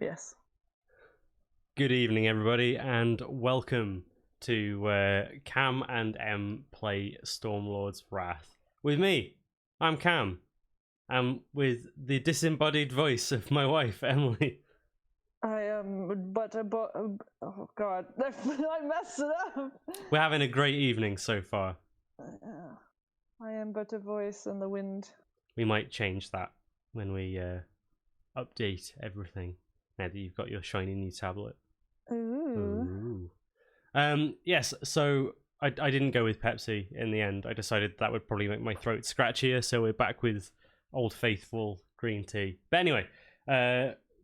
Yes. Good evening, everybody, and welcome to Cam and M play Stormlord's Wrath. With me, I'm Cam. I'm with the disembodied voice of my wife, Emily. I am, oh god, I messed it up. We're having a great evening so far. I am but a voice in the wind. We might change that when we update everything, now that you've got your shiny new tablet. Ooh. Yes, so I didn't go with Pepsi in the end. I decided that would probably make my throat scratchier, so we're back with Old Faithful green tea. But anyway,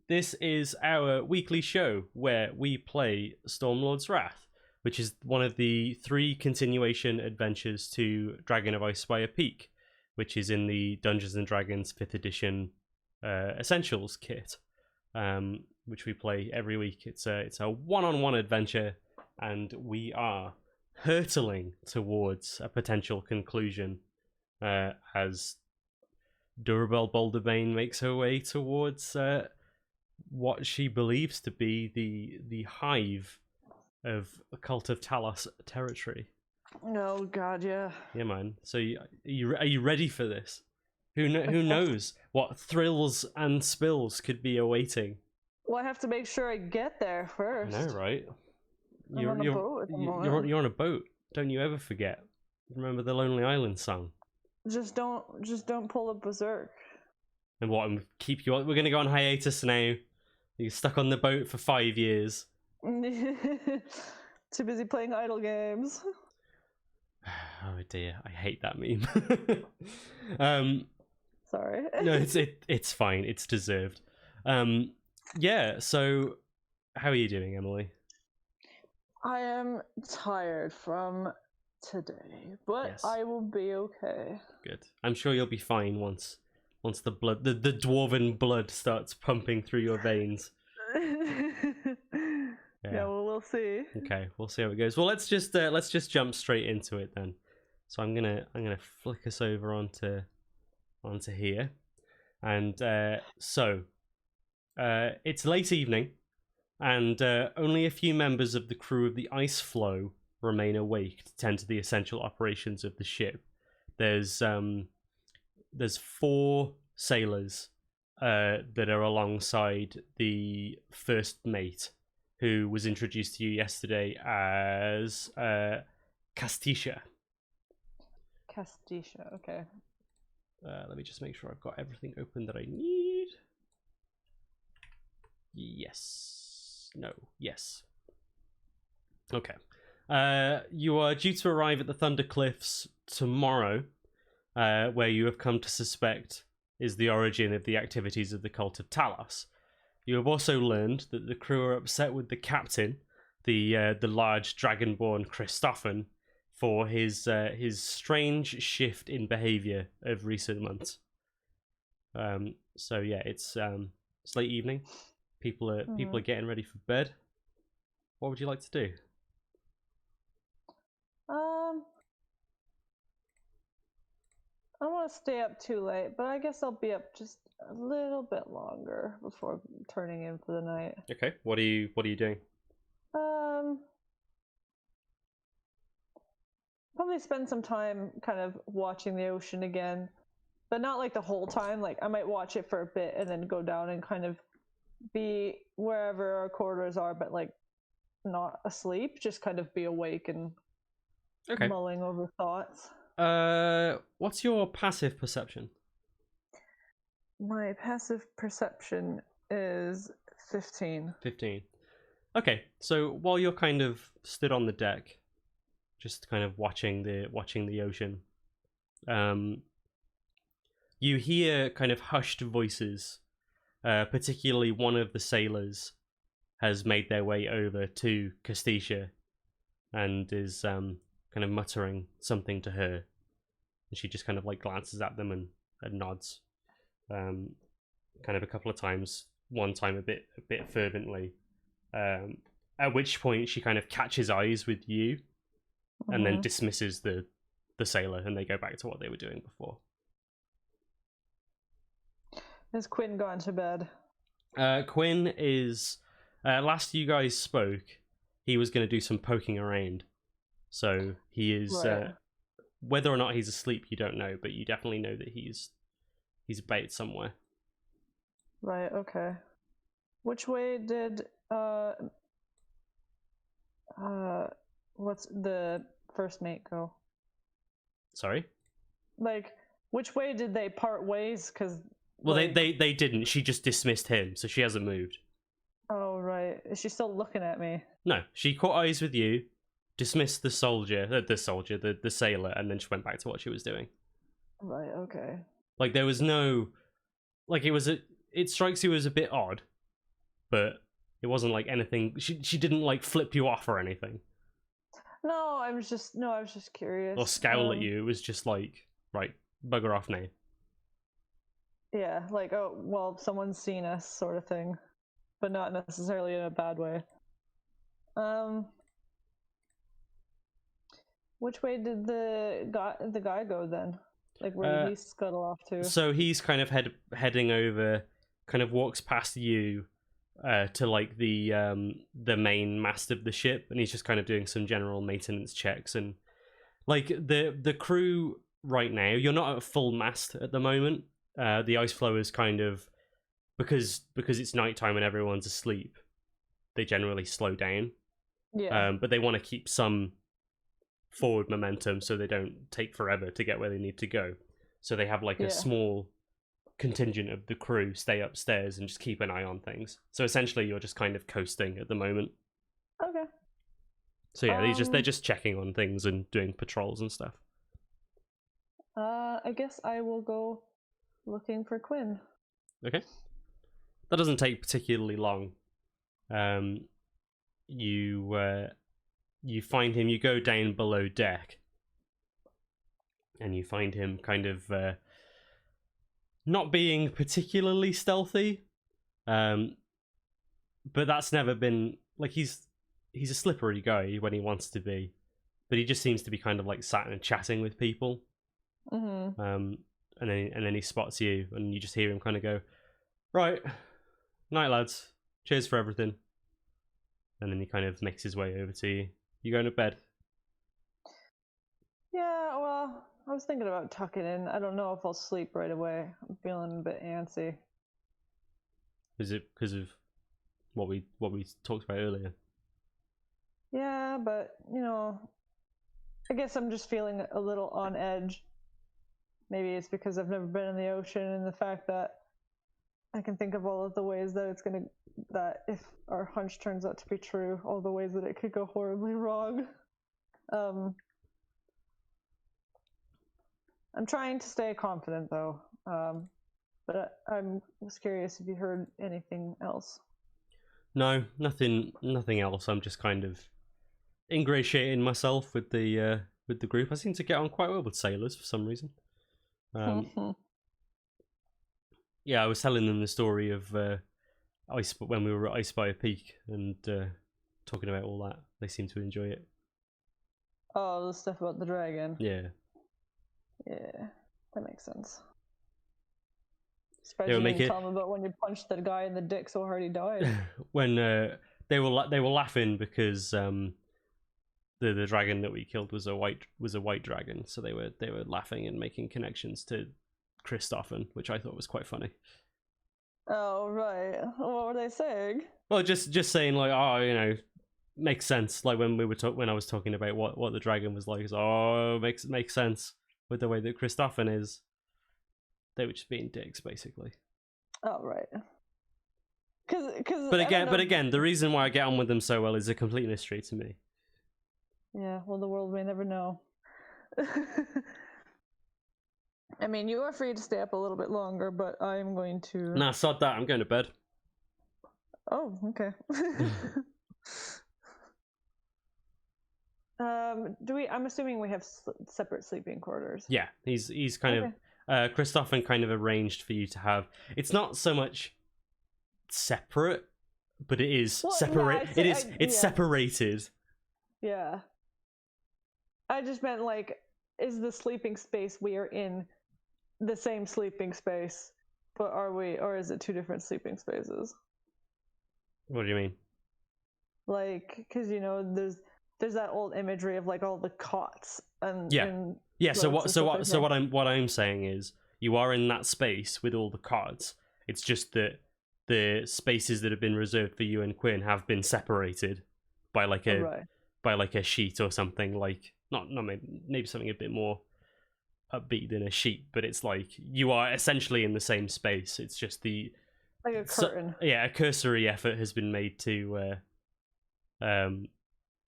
this is our weekly show where we play Stormlord's Wrath, which is one of the 3 continuation adventures to Dragon of Icespire Peak, which is in the Dungeons & Dragons 5th edition Essentials kit, which we play every week. It's a one-on-one adventure, and we are hurtling towards a potential conclusion as Dourrebelle Boulderbane makes her way towards what she believes to be the hive of a Cult of Talos territory. Oh god, yeah. Yeah, man. So are you ready for this? Who knows what thrills and spills could be awaiting? Well, I have to make sure I get there first. I know, right? I'm on a boat at the moment. You're on a boat. Don't you ever forget. Remember the Lonely Island song? Just don't pull a berserk. And what? Keep you on. We're gonna go on hiatus now. You're stuck on the boat for 5 years. Too busy playing idle games. Oh dear, I hate that meme. Sorry. No, it's fine. It's deserved. Yeah. So, how are you doing, Emily? I am tired from today, but Yes. I will be okay. Good. I'm sure you'll be fine once the blood, the dwarven blood starts pumping through your veins. Yeah, well, we'll see. Okay, we'll see how it goes. Well, let's just jump straight into it then. So I'm gonna flick us over onto here, and it's late evening, and only a few members of the crew of the Ice Floe remain awake to tend to the essential operations of the ship. There's 4 sailors that are alongside the first mate, who was introduced to you yesterday as Castisha. Castisha, okay. Let me just make sure I've got everything open that I need. Yes. No. Yes. Okay. You are due to arrive at the Thunder Cliffs tomorrow, where you have come to suspect is the origin of the activities of the Cult of Talos. You have also learned that the crew are upset with the captain, the large dragonborn Christophan, for his strange shift in behavior of recent months. So yeah, it's late evening. People are getting ready for bed. What would you like to do? I don't want to stay up too late, but I guess I'll be up just a little bit longer before turning in for the night. Okay. What are you doing? Probably spend some time kind of watching the ocean again, but not like the whole time. Like I might watch it for a bit and then go down and kind of be wherever our quarters are, but like not asleep, just kind of be awake and mulling over thoughts. What's your passive perception? My passive perception is 15. 15. Okay, so while you're kind of stood on the deck, just kind of watching the ocean, you hear kind of hushed voices. Particularly one of the sailors has made their way over to Castisha and is kind of muttering something to her. And she just kind of like glances at them and nods, kind of a couple of times. One time a bit fervently. At which point she kind of catches eyes with you, and then dismisses the sailor, and they go back to what they were doing before. Has Quinn gone to bed? Quinn is last you guys spoke, he was going to do some poking around. So he is Right. whether or not he's asleep, you don't know, but you definitely know that he's about somewhere. Right, okay. Which way did what's the first mate go? Sorry? Like, which way did they part ways? Because Well, they didn't. She just dismissed him, so she hasn't moved. Oh, right. Is she still looking at me? No, she caught eyes with you, dismissed the sailor, and then she went back to what she was doing. Right, okay. Like, there was no... Like, it strikes you as a bit odd, but it wasn't like anything... She didn't, like, flip you off or anything. No, I was just curious. Or scowl at you. It was just like, right, bugger off now. Yeah, like, oh, well, someone's seen us sort of thing. But not necessarily in a bad way. Which way did the guy go then? Like, where did he scuttle off to? So he's kind of heading over, kind of walks past you to like the main mast of the ship, and he's just kind of doing some general maintenance checks. And like the crew right now, you're not at full mast at the moment. The Ice Floe is kind of because it's nighttime and everyone's asleep. They generally slow down. Yeah. But they want to keep some forward momentum so they don't take forever to get where they need to go. So they have like a small contingent of the crew stay upstairs and just keep an eye on things. So essentially you're just kind of coasting at the moment. Okay. So yeah, they're just checking on things and doing patrols and stuff. I guess I will go looking for Quinn. Okay. That doesn't take particularly long. You find him, you go down below deck, and you find him kind of not being particularly stealthy, but that's never been, like, he's a slippery guy when he wants to be, but he just seems to be kind of like sat and chatting with people. Mm-hmm. And then he spots you, and you just hear him kind of go, "Right, night lads, cheers for everything." And then he kind of makes his way over to you. You going to bed? Yeah, well, I was thinking about tucking in. I don't know if I'll sleep right away. I'm feeling a bit antsy. Is it because of what we talked about earlier? Yeah, but you know, I guess I'm just feeling a little on edge. Maybe it's because I've never been in the ocean, and the fact that I can think of all of the ways that that if our hunch turns out to be true, all the ways that it could go horribly wrong. I'm trying to stay confident though, but I was curious if you heard anything else. No, nothing else. I'm just kind of ingratiating myself with the group. I seem to get on quite well with sailors for some reason. Yeah, I was telling them the story of when we were at Ice Spire Peak and talking about all that. They seem to enjoy it. Oh, the stuff about the dragon. Yeah. Yeah, that makes sense. Surprised you didn't tell them about when you punched that guy in the dick so hard he died. When they were laughing because the dragon that we killed was a white dragon, so they were laughing and making connections to Christoffen, which I thought was quite funny. Oh right, what were they saying? Well, just saying like, oh, you know, makes sense. Like when when I was talking about what the dragon was like, oh, makes sense with the way that Christoffen is. They were just being dicks, basically. Oh right. But again, the reason why I get on with them so well is a complete mystery to me. Yeah, well, the world may never know. I mean, you are free to stay up a little bit longer, but I'm going to... Nah, sod that. I'm going to bed. Oh, okay. I'm assuming we have separate sleeping quarters. Yeah, he's kind of... Christoffen kind of arranged for you to have... It's not so much separate, but it is separate. Yeah, it's separated. Yeah. I just meant, like, is the sleeping space we are in the same sleeping space, but or is it two different sleeping spaces? What do you mean? Like, because there's that old imagery of like all the cots and Yeah. So floats what? and So stuff what? like So that. what I'm saying is, you are in that space with all the cards. It's just that the spaces that have been reserved for you and Quinn have been separated by like Oh, a right. sheet or something. Like not maybe something a bit more upbeat than a sheet, but it's like you are essentially in the same space. It's just Like a curtain. a cursory effort has been made to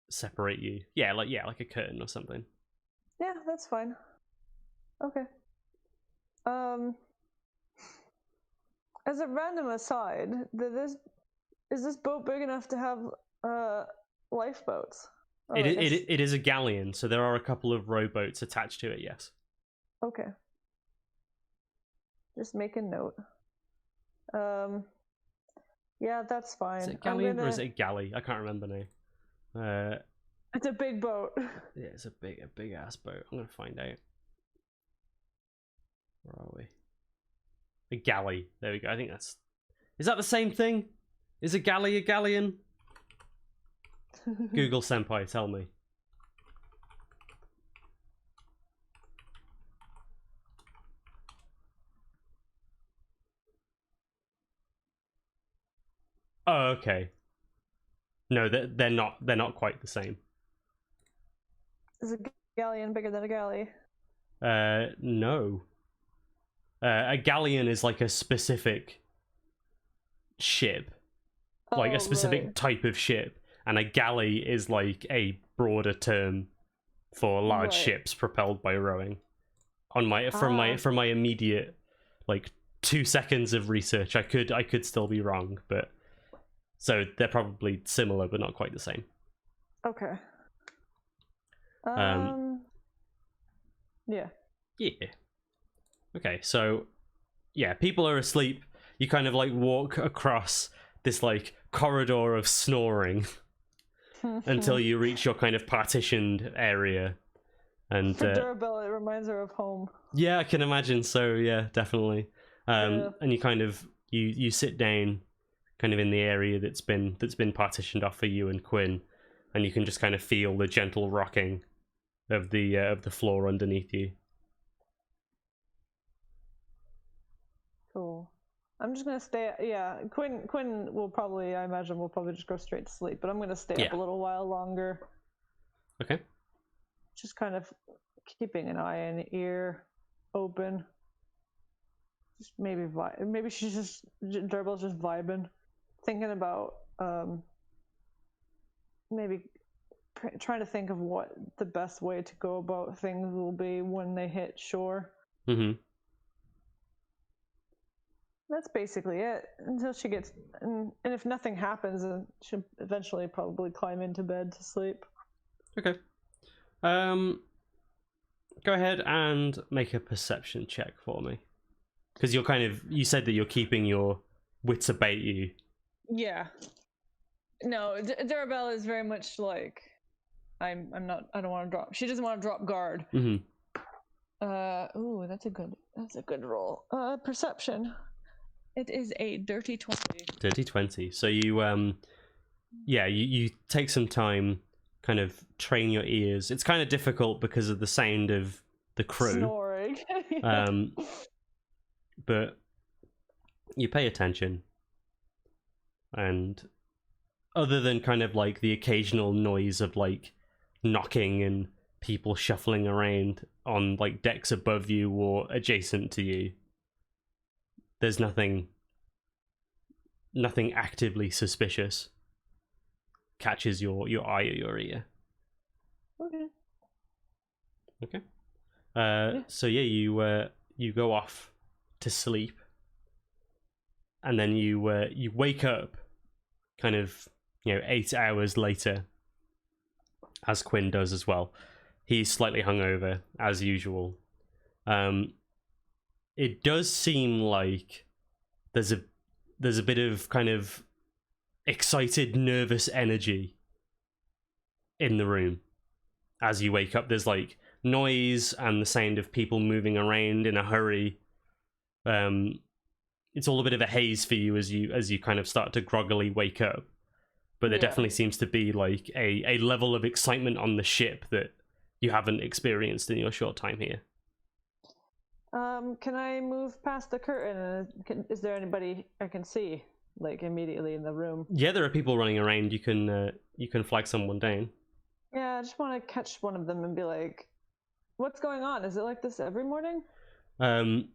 separate you. Like a curtain or something. Yeah, that's fine. Okay. As a random aside, is this boat big enough to have lifeboats? Oh, It, I it guess. it is a galleon, so there are a couple of rowboats attached to it. Yes. Okay. Just make a note. Yeah, that's fine. Is it a galleon or is it a galley? I can't remember now. It's a big boat. Yeah, it's a big ass boat. I'm gonna find out. Where are we? A galley. There we go. I think that's. Is that the same thing? Is a galley a galleon? Google Senpai, tell me. Oh, okay. No, they're not. They're not quite the same. Is a galleon bigger than a galley? No. A galleon is like a specific ship, like a specific type of ship, and a galley is like a broader term for large ships propelled by rowing. On my from my immediate like 2 seconds of research, I could still be wrong, but so they're probably similar but not quite the same. Okay. Yeah. Yeah. Okay, so yeah, people are asleep. You kind of like walk across this like corridor of snoring until you reach your kind of partitioned area. And for Dourrebelle, it reminds her of home. Yeah, I can imagine. So yeah, definitely. And you kind of you sit down, kind of in the area that's been partitioned off for you and Quinn, and you can just kind of feel the gentle rocking of the floor underneath you. Cool. I'm just gonna stay. Yeah, Quinn will probably. I imagine will probably just go straight to sleep. But I'm gonna stay up a little while longer. Okay. Just kind of keeping an eye and ear open. Just maybe she's just Dourrebelle's just vibing, thinking about maybe trying to think of what the best way to go about things will be when they hit shore. Mm-hmm. That's basically it until she gets, and if nothing happens, then she'll eventually probably climb into bed to sleep. Okay. Go ahead and make a perception check for me, because you said that you're keeping your wits about you. Yeah. No, Dourrebelle is very much like, I don't want to drop. She doesn't want to drop guard. Mm-hmm. Ooh, that's a good roll. Perception. It is a dirty 20. Dirty 20. So you you take some time, kind of train your ears. It's kind of difficult because of the sound of the crew. Snoring. But you pay attention. And other than kind of like the occasional noise of like knocking and people shuffling around on like decks above you or adjacent to you, there's nothing actively suspicious catches your eye or your ear. Okay. So yeah, you go off to sleep, and then you wake up kind of 8 hours later, as Quinn does as well. He's slightly hungover as usual. It does seem like there's a bit of kind of excited, nervous energy in the room as you wake up. There's like noise and the sound of people moving around in a hurry. it's all a bit of a haze for you as you kind of start to groggily wake up. But there definitely seems to be like a level of excitement on the ship that you haven't experienced in your short time here. Can I move past the curtain? Is there anybody I can see, like, immediately in the room? Yeah, there are people running around. You can flag someone down. Yeah, I just want to catch one of them and be like, "What's going on? Is it like this every morning?" And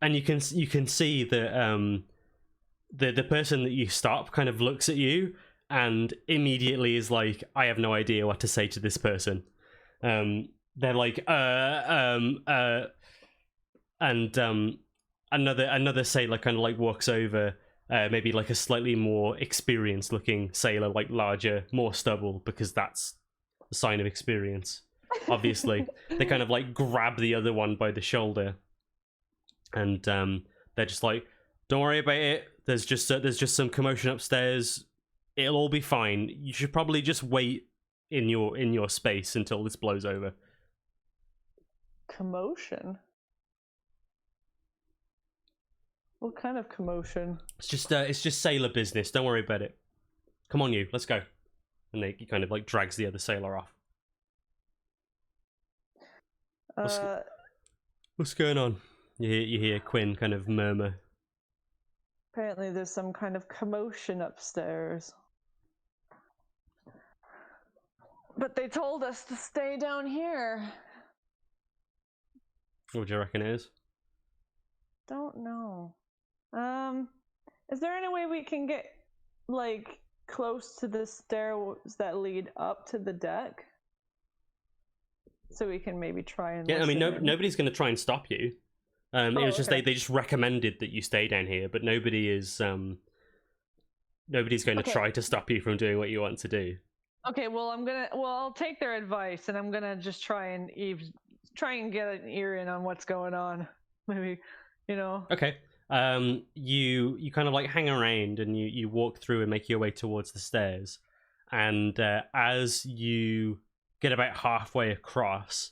you can see that the person that you stop kind of looks at you and immediately is like, I have no idea what to say to this person. They're like, and another sailor kind of like walks over, maybe like a slightly more experienced looking sailor, like larger, more stubble, because that's a sign of experience, obviously. They kind of like grab the other one by the shoulder, and they're just like, don't worry about it, there's just some commotion upstairs, it'll all be fine, you should probably just wait in your space until this blows over. Commotion? What kind of commotion? It's just sailor business, don't worry about it. Come on, you, let's go. And he kind of like drags the other sailor off. What's going on? You hear Quinn kind of murmur. Apparently there's some kind of commotion upstairs. But they told us to stay down here. What do you reckon it is? Don't know. Is there any way we can get, like, close to the stairs that lead up to the deck? So we can maybe try and... Yeah, I mean, nobody's going to try and stop you. It was just they just recommended that you stay down here, but nobody is nobody's going to try to stop you from doing what you want to do. Okay, well I'll take their advice, and I'm gonna just try and get an ear in on what's going on. Maybe, you know. Okay. You kind of like hang around and you walk through and make your way towards the stairs, and as you get about halfway across,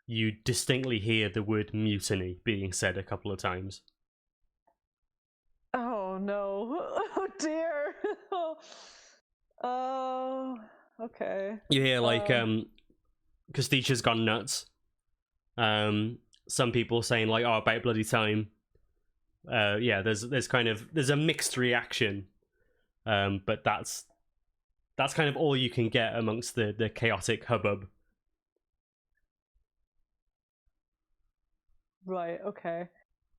you distinctly hear the word mutiny being said a couple of times. Oh no. Oh dear. Oh, okay. You hear like Casticha's gone nuts. Some people saying like, oh, about bloody time. Yeah, there's a mixed reaction. But that's kind of all you can get amongst the chaotic hubbub. Right, okay.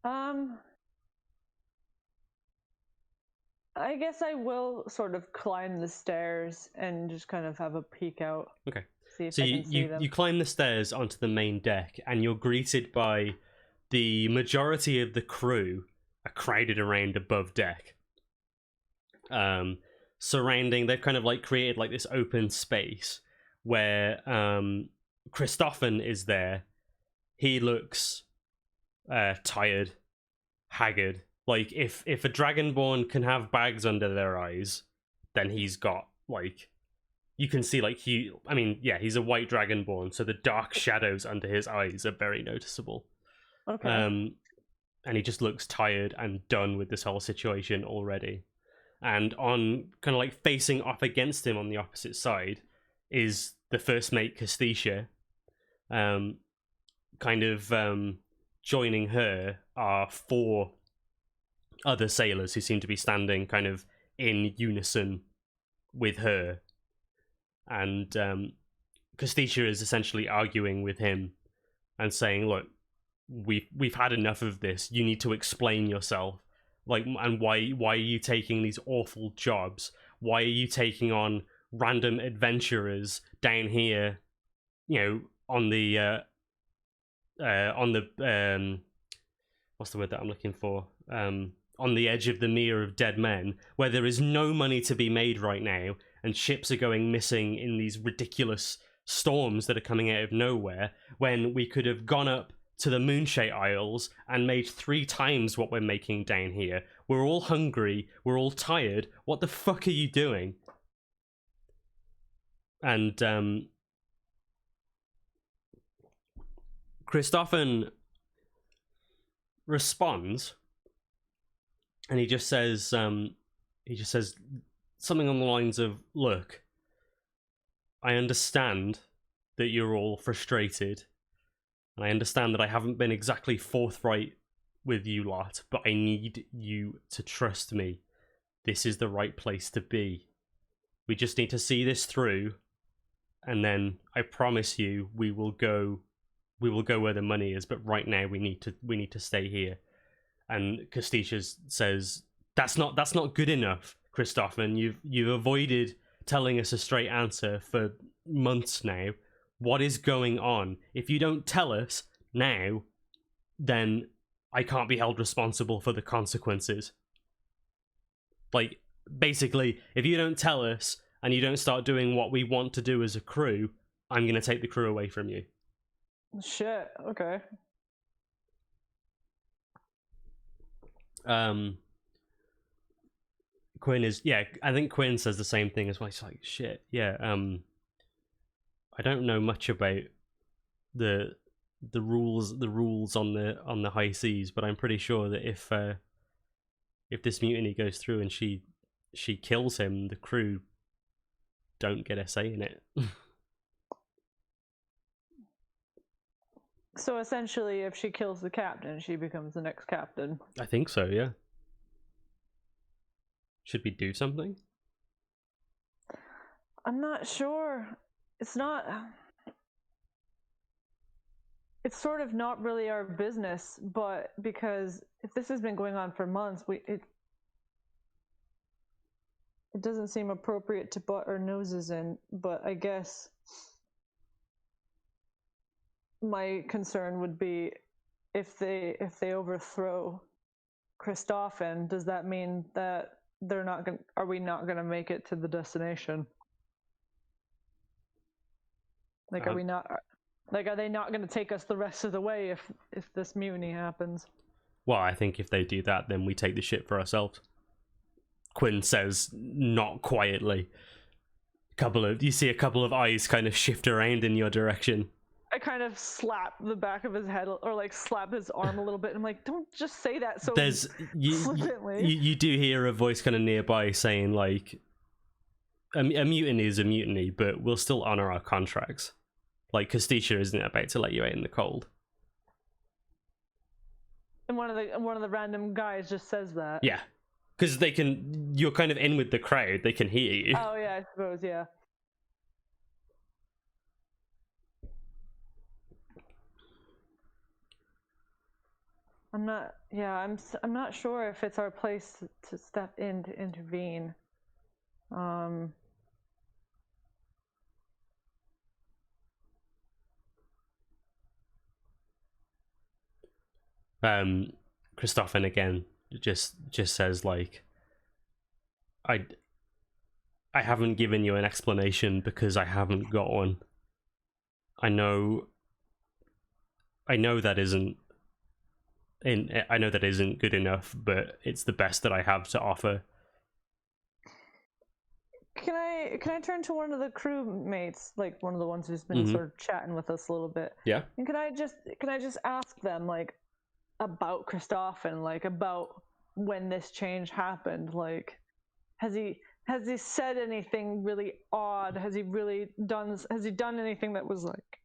I guess I will sort of climb the stairs and just kind of have a peek out. Okay. See if so I can see them. You climb the stairs onto the main deck, and you're greeted by the majority of the crew are crowded around above deck. Surrounding, they've kind of like created like this open space where Christophan is there. He looks tired, haggard. Like if a dragonborn can have bags under their eyes, then he's got like, you can see like he's a white dragonborn, so the dark shadows under his eyes are very noticeable. Okay. And he just looks tired and done with this whole situation already. And on kind of like facing off against him on the opposite side is the first mate Casticha. Joining her are 4 other sailors who seem to be standing kind of in unison with her. And Casticha is essentially arguing with him and saying, look, we've had enough of this. You need to explain yourself. Like, and why are you taking these awful jobs? Why are you taking on random adventurers down here, you know, on the what's the word that I'm looking for? On the edge of the mere of dead men, where there is no money to be made right now, and ships are going missing in these ridiculous storms that are coming out of nowhere, when we could have gone up to the Moonshade Isles and made 3 times what we're making down here. We're all hungry, we're all tired, what the fuck are you doing? And Christophan responds and he just says something on the lines of, "Look, I understand that you're all frustrated, and I understand that I haven't been exactly forthright with you lot, but I need you to trust me. This is the right place to be. We just need to see this through, and then I promise you we will go where the money is, but right now we need to stay here." And Castitius says, That's not good enough, Christophan. You've avoided telling us a straight answer for months now. What is going on? If you don't tell us now, then I can't be held responsible for the consequences. Like, basically, if you don't tell us and you don't start doing what we want to do as a crew, I'm going to take the crew away from you. Shit, okay. Quinn is, yeah, I think Quinn says the same thing as well. He's like, shit, yeah, I don't know much about the rules on the high seas, but I'm pretty sure that if this mutiny goes through and she kills him, the crew don't get a say in it. So essentially, if she kills the captain, she becomes the next captain. I think so, yeah. Should we do something? I'm not sure. It's sort of not really our business, but because if this has been going on for months, it doesn't seem appropriate to butt our noses in, but I guess my concern would be if they overthrow Christophan, does that mean that are we not gonna make it to the destination? Like, are they not gonna take us the rest of the way if this mutiny happens? Well, I think if they do that, then we take the ship for ourselves. Quinn says, not quietly. You see a couple of eyes kind of shift around in your direction. I kind of slap the back of his head, or like slap his arm a little bit. I'm like, don't just say that so flippantly. You do hear a voice kind of nearby saying, like, a mutiny is a mutiny, but we'll still honor our contracts. Like, Castisha isn't about to let you out in the cold. And one of the random guys just says that. Yeah, because you're kind of in with the crowd. They can hear you. Oh yeah, I suppose, yeah. I'm not sure if it's our place to step in to intervene. Christophan again just says, like, I haven't given you an explanation because I haven't got one. I know that isn't good enough, but it's the best that I have to offer. Can I turn to one of the crewmates, like one of the ones who's been sort of chatting with us a little bit? Yeah. And can I just ask them, like, about Christophan, like about when this change happened? Like, has he said anything really odd? Has he done anything that was like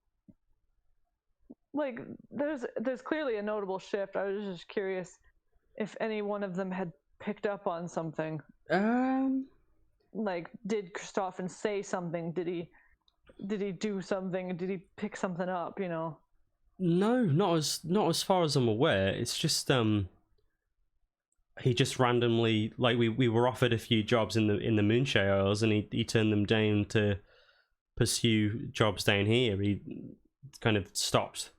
there's clearly a notable shift. I was just curious if any one of them had picked up on something. Like, did Christophan say something? Did he do something? Did he pick something up, you know? No, not as far as I'm aware. It's just he just randomly, like, we were offered a few jobs in the Moonshade Isles, and he turned them down to pursue jobs down here. He kind of stopped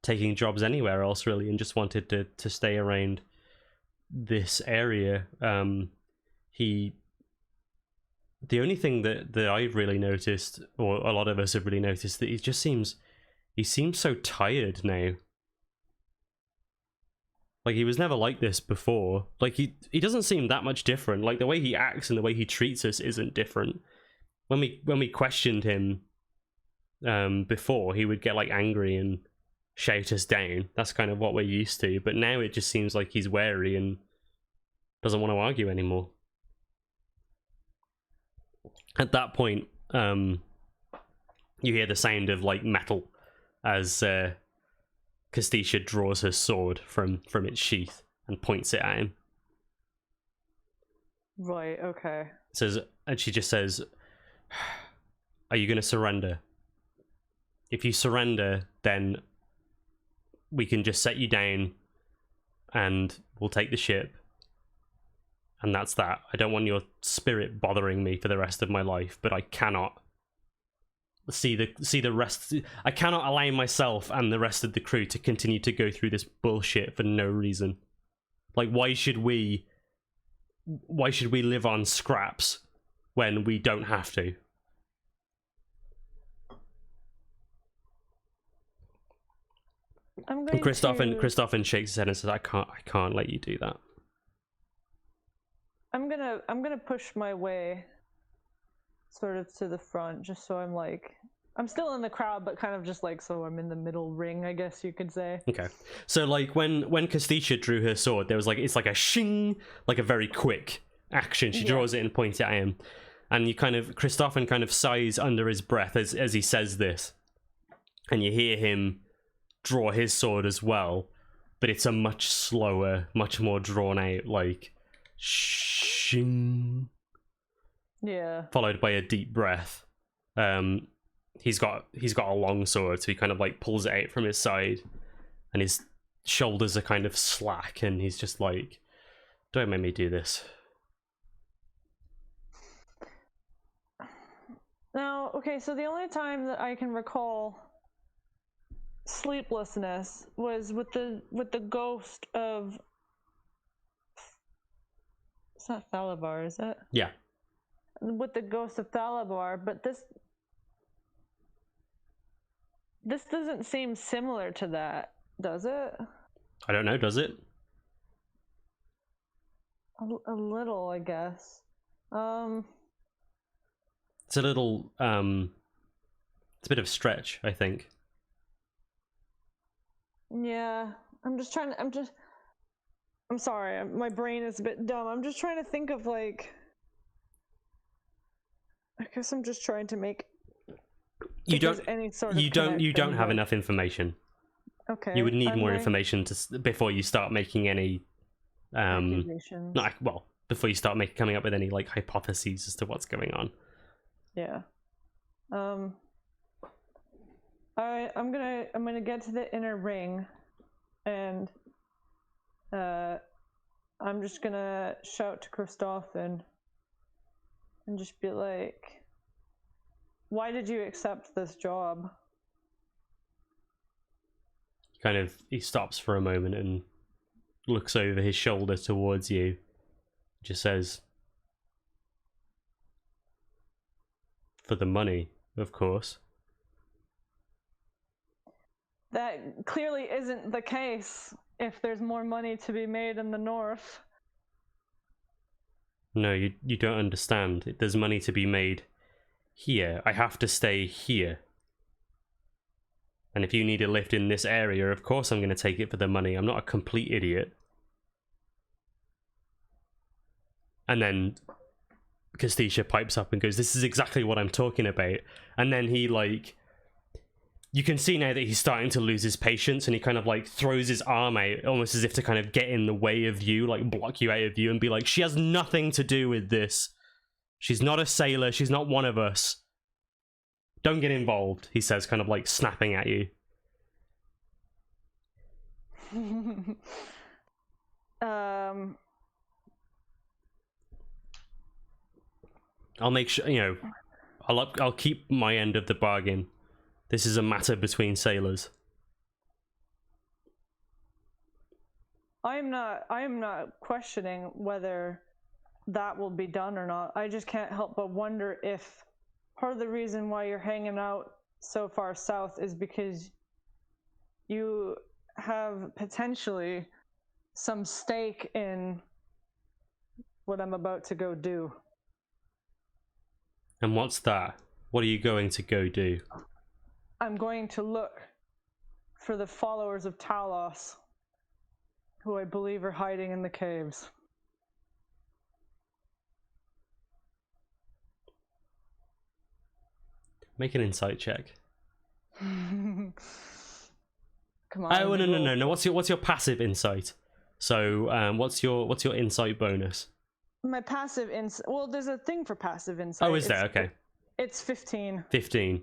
taking jobs anywhere else, really, and just wanted to stay around this area. The only thing that I've really noticed, or a lot of us have really noticed, that he seems so tired now. Like, he was never like this before. Like, he doesn't seem that much different. Like, the way he acts and the way he treats us isn't different. When we questioned him before, he would get, like, angry and shout us down. That's kind of what we're used to. But now it just seems like he's wary and doesn't want to argue anymore. At that point, you hear the sound of like metal as Castisha draws her sword from its sheath and points it at him. Right, okay. And she just says, "Are you going to surrender? If you surrender, then we can just set you down and we'll take the ship. And that's that. I don't want your spirit bothering me for the rest of my life, but I cannot see the rest. I cannot allow myself and the rest of the crew to continue to go through this bullshit for no reason. Like, why should we live on scraps when we don't have to?" I'm going And Christophin shakes his head and says, I can't let you do that. I'm gonna push my way sort of to the front, just so I'm still in the crowd, but kind of just like, so I'm in the middle ring, I guess you could say. Okay. So like when Castisha drew her sword, there was like, it's like a shing, like a very quick action. She draws it and points it at him. And Christophin kind of sighs under his breath as he says this. And you hear him draw his sword as well, but it's a much slower, much more drawn out, like shing. Yeah. Followed by a deep breath. He's got a long sword, so he kind of like pulls it out from his side, and his shoulders are kind of slack, and he's just like, "Don't make me do this." Now, okay, so the only time that I can recall sleeplessness was with the ghost of, it's not Thalabar, is it? Yeah. With the ghost of Thalabar, but this doesn't seem similar to that, does it? I don't know, does it? A little, I guess. It's a little it's a bit of a stretch, I think. Yeah, I'm sorry, my brain is a bit dumb. I'm just trying to think of like, I guess I'm just trying to make You don't have there. enough information. Okay. You would need more information before you start making any before you start coming up with any like hypotheses as to what's going on. Yeah. I'm gonna get to the inner ring, and I'm just gonna shout to Christophin and just be like, "Why did you accept this job?" He stops for a moment and looks over his shoulder towards you. Just says, "For the money, of course." That clearly isn't the case if there's more money to be made in the north. No, you don't understand. There's money to be made here. I have to stay here. And if you need a lift in this area, of course I'm going to take it for the money. I'm not a complete idiot. And then Castisha pipes up and goes, "This is exactly what I'm talking about." And then he like, you can see now that he's starting to lose his patience, and he kind of like throws his arm out, almost as if to kind of get in the way of you, like block you out of view, and be like, "She has nothing to do with this. She's not a sailor. She's not one of us. Don't get involved," he says, kind of like snapping at you. I'll make sure, I'll keep my end of the bargain. This is a matter between sailors. I am not questioning whether that will be done or not. I just can't help but wonder if part of the reason why you're hanging out so far south is because you have potentially some stake in what I'm about to go do. And what's that? What are you going to go do? I'm going to look for the followers of Talos, who I believe are hiding in the caves. Make an insight check. Come on. Oh no. What's your passive insight? So what's your insight bonus? My passive insight. Well, there's a thing for passive insight. Oh, is there? Okay. It's 15. 15.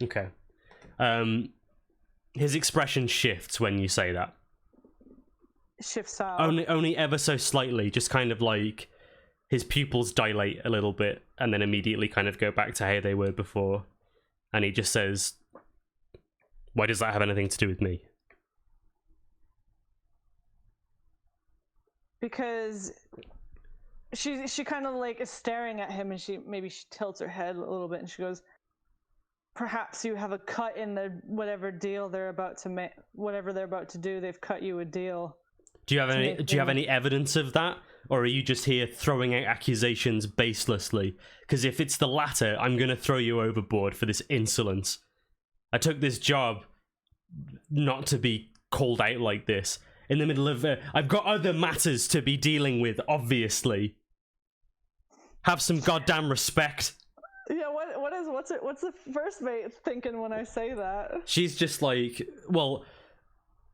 Okay. His expression shifts when you say that. Shifts out. Only ever so slightly, just kind of like his pupils dilate a little bit and then immediately kind of go back to how they were before. And he just says, "Why does that have anything to do with me?" Because she kind of like is staring at him, and she tilts her head a little bit, and she goes, "Perhaps you have a cut in the whatever deal they're about to make. Whatever they're about to do, they've cut you a deal." Do you have any evidence of that, or are you just here throwing out accusations baselessly? Because if it's the latter, I'm going to throw you overboard for this insolence. I took this job not to be called out like this in the middle of. I've got other matters to be dealing with. Obviously, have some goddamn respect. Yeah, what's the first mate thinking when I say that? She's just like, well,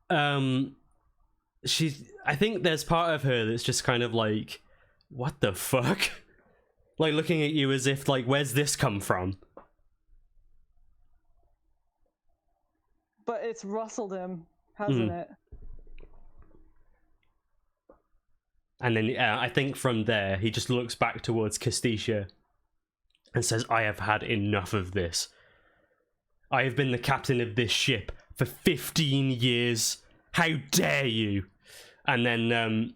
I think there's part of her that's just kind of like, what the fuck? Like looking at you as if like, where's this come from? But it's rustled him, hasn't it? And then I think from there, he just looks back towards Casticia and says, "I have had enough of this. I have been the captain of this ship for 15 years. How dare you?" And then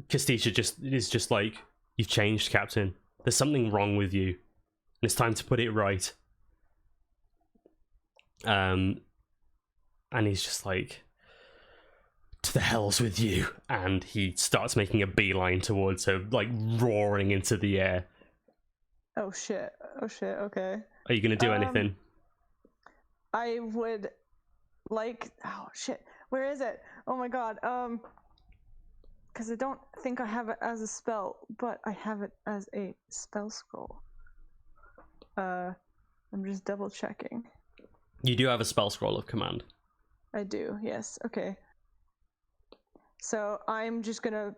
Casticia is just like, "You've changed, Captain. There's something wrong with you. And it's time to put it right." And he's just like, "To the hells with you." And he starts making a beeline towards her, like roaring into the air. Oh shit, okay. Are you going to do anything? I would like... Oh shit, where is it? Oh my god, because I don't think I have it as a spell, but I have it as a spell scroll. I'm just double checking. You do have a spell scroll of command. I do, yes, okay. So I'm just gonna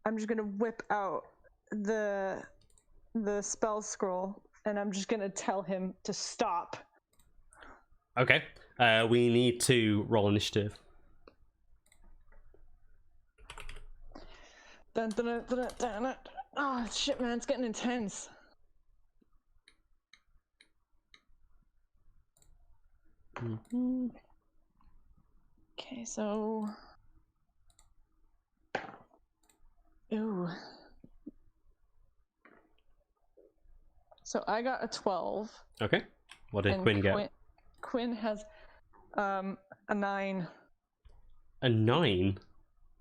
whip out the spell scroll, and I'm just gonna tell him to stop. Okay. We need to roll initiative. Dun, dun, dun, dun, dun, dun. Oh shit, man, it's getting intense. Okay, so... Ooh. So I got a 12. Okay. What did Quinn get? Quinn has a 9. A 9?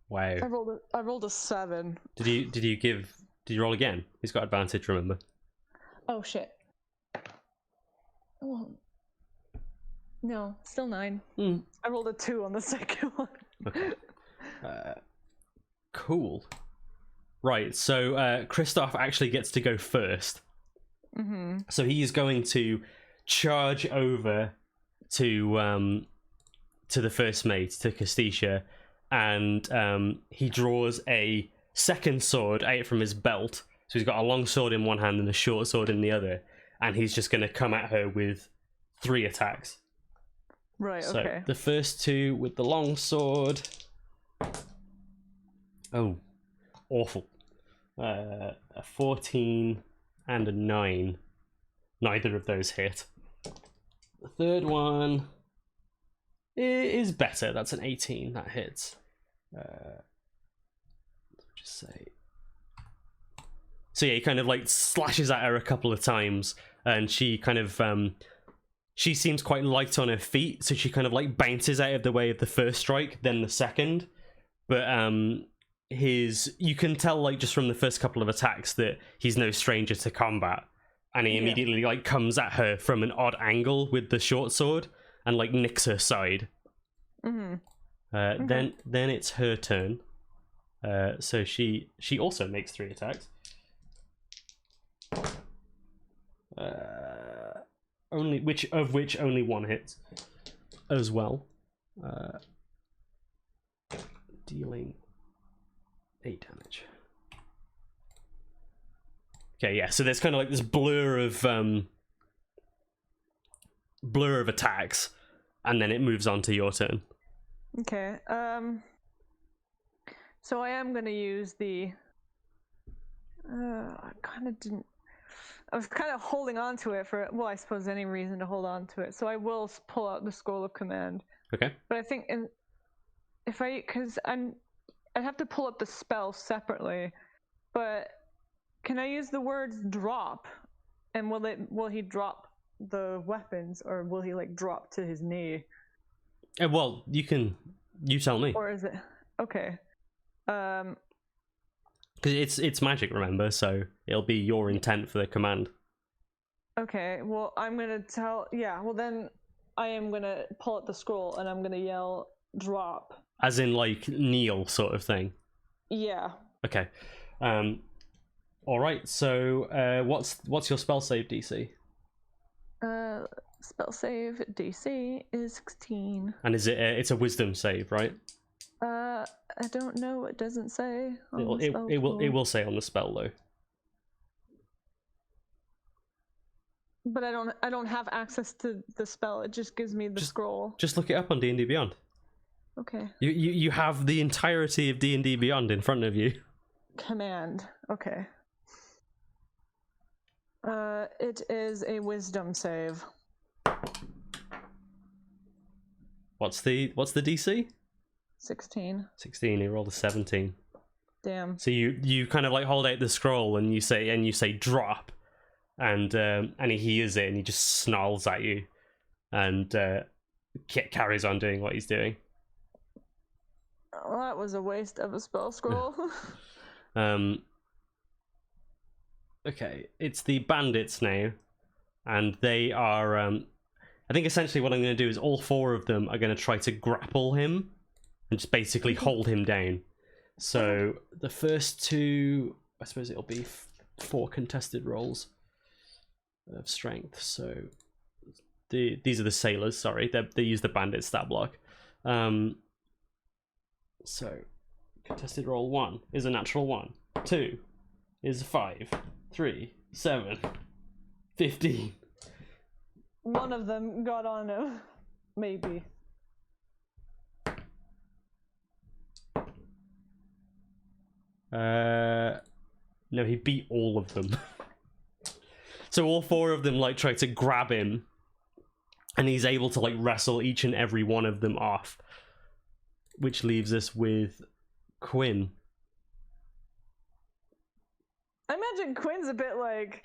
Wow. I rolled a 7. Did you roll again? He's got advantage, remember. Oh shit. Oh. No, still 9. I rolled a 2 on the second one. Okay. Cool. Right, so Kristoff actually gets to go first. So he's going to charge over to the first mate, to Casticia, and he draws a second sword out from his belt. So he's got a long sword in one hand and a short sword in the other, and he's just going to come at her with 3 attacks. Right, so okay. The first 2 with the long sword. Oh, awful. A 14 and a 9. Neither of those hit. The third one is better. That's an 18. That hits. Just say. So yeah, he kind of like slashes at her a couple of times, and she kind of she seems quite light on her feet, so she kind of like bounces out of the way of the first strike, then the second. But you can tell like just from the first couple of attacks that he's no stranger to combat, and he immediately like comes at her from an odd angle with the short sword and like nicks her side. Then it's her turn. So she also makes 3 attacks. which only one hits as well. Dealing 8 damage. Okay, yeah. So there's kind of like this blur of attacks, and then it moves on to your turn. Okay. So I am gonna use the. I kind of didn't. I was kind of holding on to it for, well, I suppose any reason to hold on to it. So I will pull out the scroll of command. Okay. But I think because I'd have to pull up the spell separately. But can I use the words drop? And will he drop the weapons, or will he like drop to his knee? Well, you tell me. Or is it okay? Because it's magic, remember, so it'll be your intent for the command. Okay, well, I'm gonna tell. Yeah, well, then I am gonna pull out the scroll and I'm gonna yell, drop. As in, like, kneel sort of thing? Yeah. Okay. Alright, so what's your spell save DC? Spell save DC is 16. And is it's a wisdom save, right? I don't know. It doesn't say. It will say on the spell though. But I don't have access to the spell. It just gives me the scroll. Just look it up on D&D Beyond. Okay. You have the entirety of D&D Beyond in front of you. Command. Okay. It is a wisdom save. What's the DC? 16. 16. You rolled a 17. Damn. So you kind of like hold out the scroll and you say drop, and he hears it and he just snarls at you, and carries on doing what he's doing. Well, that was a waste of a spell scroll. Okay, it's the bandits now, and they are. I think essentially what I'm going to do is all 4 of them are going to try to grapple him and just basically hold him down. So the first 2, I suppose it'll be 4 contested rolls of strength. So these are the sailors. Sorry, they use the bandit stat block. So contested roll 1 is a natural 1. 2 is 5. 3, 7, 15. One of them got on him. Maybe. No, he beat all of them. So all 4 of them like try to grab him, and he's able to like wrestle each and every one of them off, which leaves us with Quinn. I imagine Quinn's a bit like,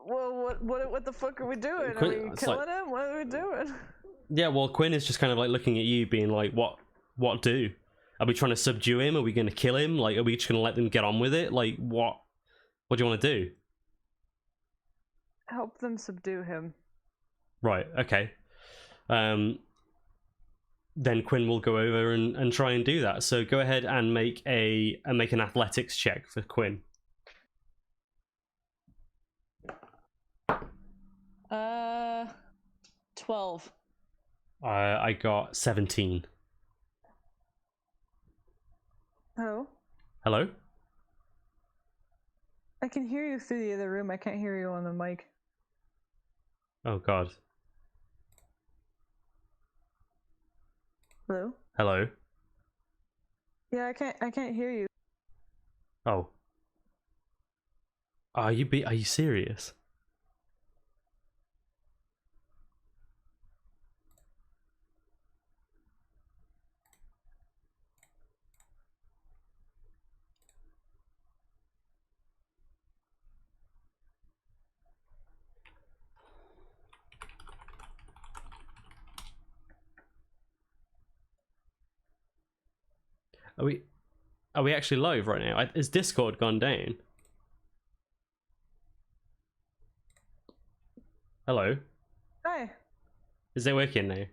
well, what the fuck are we doing? Quinn, are we killing him? What are we doing? Yeah, well, Quinn is just kind of like looking at you, being like, what do? Are we trying to subdue him? Are we going to kill him? Like, are we just going to let them get on with it? Like, what do you want to do? Help them subdue him. Right, okay. Then Quinn will go over and try and do that. So go ahead and make an athletics check for Quinn. 12. I got 17. Hello? Hello? I can hear you through the other room. I can't hear you on the mic. Oh god. Hello? Hello? Yeah, I can't hear you. Oh. Are you serious? Are we actually live right now? Is Discord gone down? Hello? Hi. Is it working now?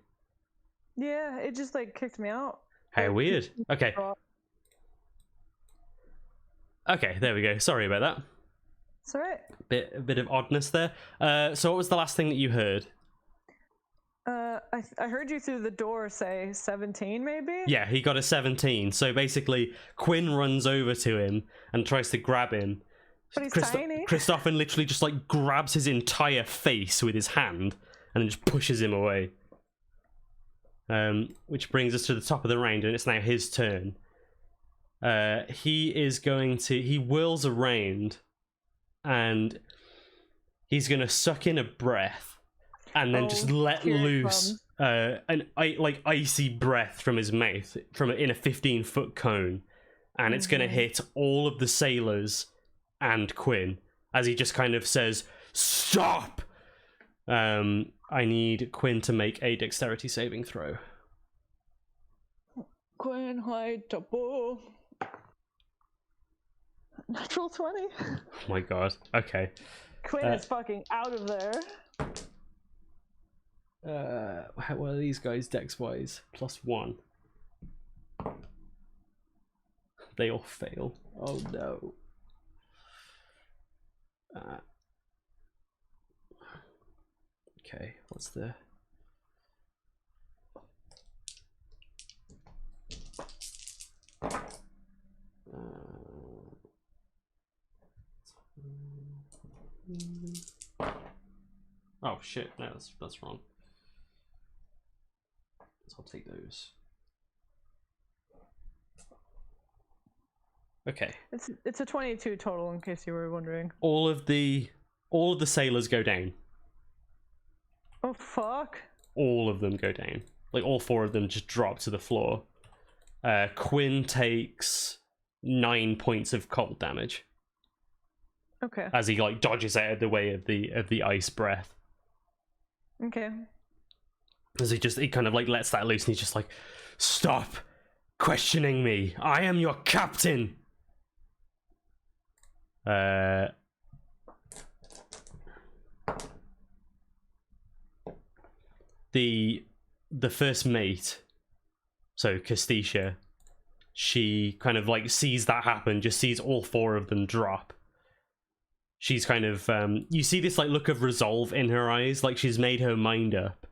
Yeah, it just like kicked me out. How weird. Okay. Okay, there we go. Sorry about that. It's all right. A bit of oddness there. So what was the last thing that you heard? I heard you through the door say 17, maybe? Yeah, he got a 17. So basically, Quinn runs over to him and tries to grab him. But he's tiny. Christopher literally just like grabs his entire face with his hand and then just pushes him away. Which brings us to the top of the round, and it's now his turn. He whirls around and he's going to suck in a breath and then just let loose an icy breath from his mouth in a 15-foot cone, and it's going to hit all of the sailors and Quinn as he just kind of says, "Stop!" I need Quinn to make a dexterity saving throw. Quinn, hide double. Natural 20. Oh my god. Okay. Quinn is fucking out of there. What are these guys dex-wise? +1. They all fail. Oh no. Okay, what's the... Oh shit, no, that's wrong. So I'll take those. Okay. It's a 22 total, in case you were wondering. All of the sailors go down. Oh fuck. All of them go down. Like all 4 of them just drop to the floor. Quinn takes 9 points of cold damage. Okay. As he like dodges out of the way of the ice breath. Okay. As he kind of like lets that loose and he's just like, "Stop questioning me. I am your captain." The first mate, so Casticia, she kind of like sees that happen, just sees all 4 of them drop. She's kind of you see this like look of resolve in her eyes, like she's made her mind up.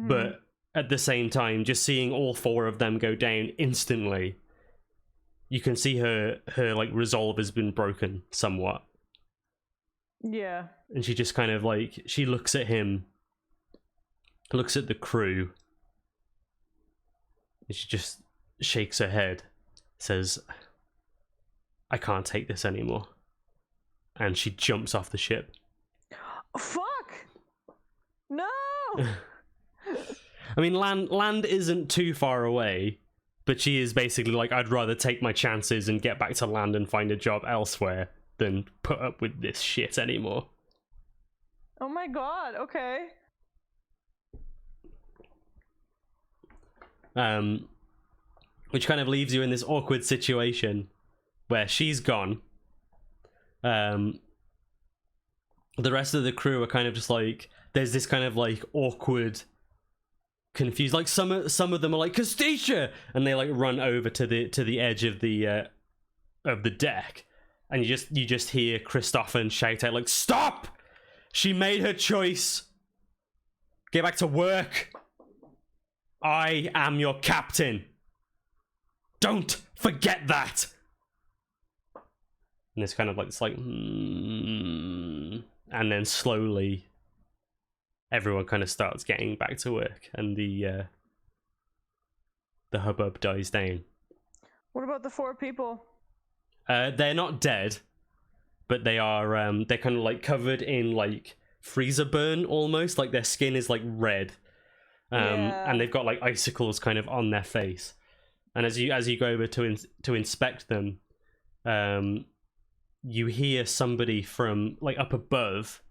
But at the same time, just seeing all 4 of them go down instantly, you can see her like resolve has been broken somewhat. Yeah. And she just kind of like, she looks at him, looks at the crew, and she just shakes her head, says, "I can't take this anymore." And she jumps off the ship. Fuck! No! I mean, land isn't too far away, but she is basically like, "I'd rather take my chances and get back to land and find a job elsewhere than put up with this shit anymore." Oh my god, okay. Which kind of leaves you in this awkward situation where she's gone. The rest of the crew are kind of just like, there's this kind of like awkward, confused, like some of them are like, "Casticia!" and they like run over to the edge of the deck, and you just hear Christopher shout out like, "Stop! She made her choice. Get back to work. I am your captain. Don't forget that." And it's kind of like, it's like, and then slowly everyone kind of starts getting back to work, and the hubbub dies down. What about the 4 people? They're not dead, but they are they're kind of like covered in like freezer burn almost, like their skin is like red. And they've got like icicles kind of on their face. And as you go over to inspect them, you hear somebody from like up above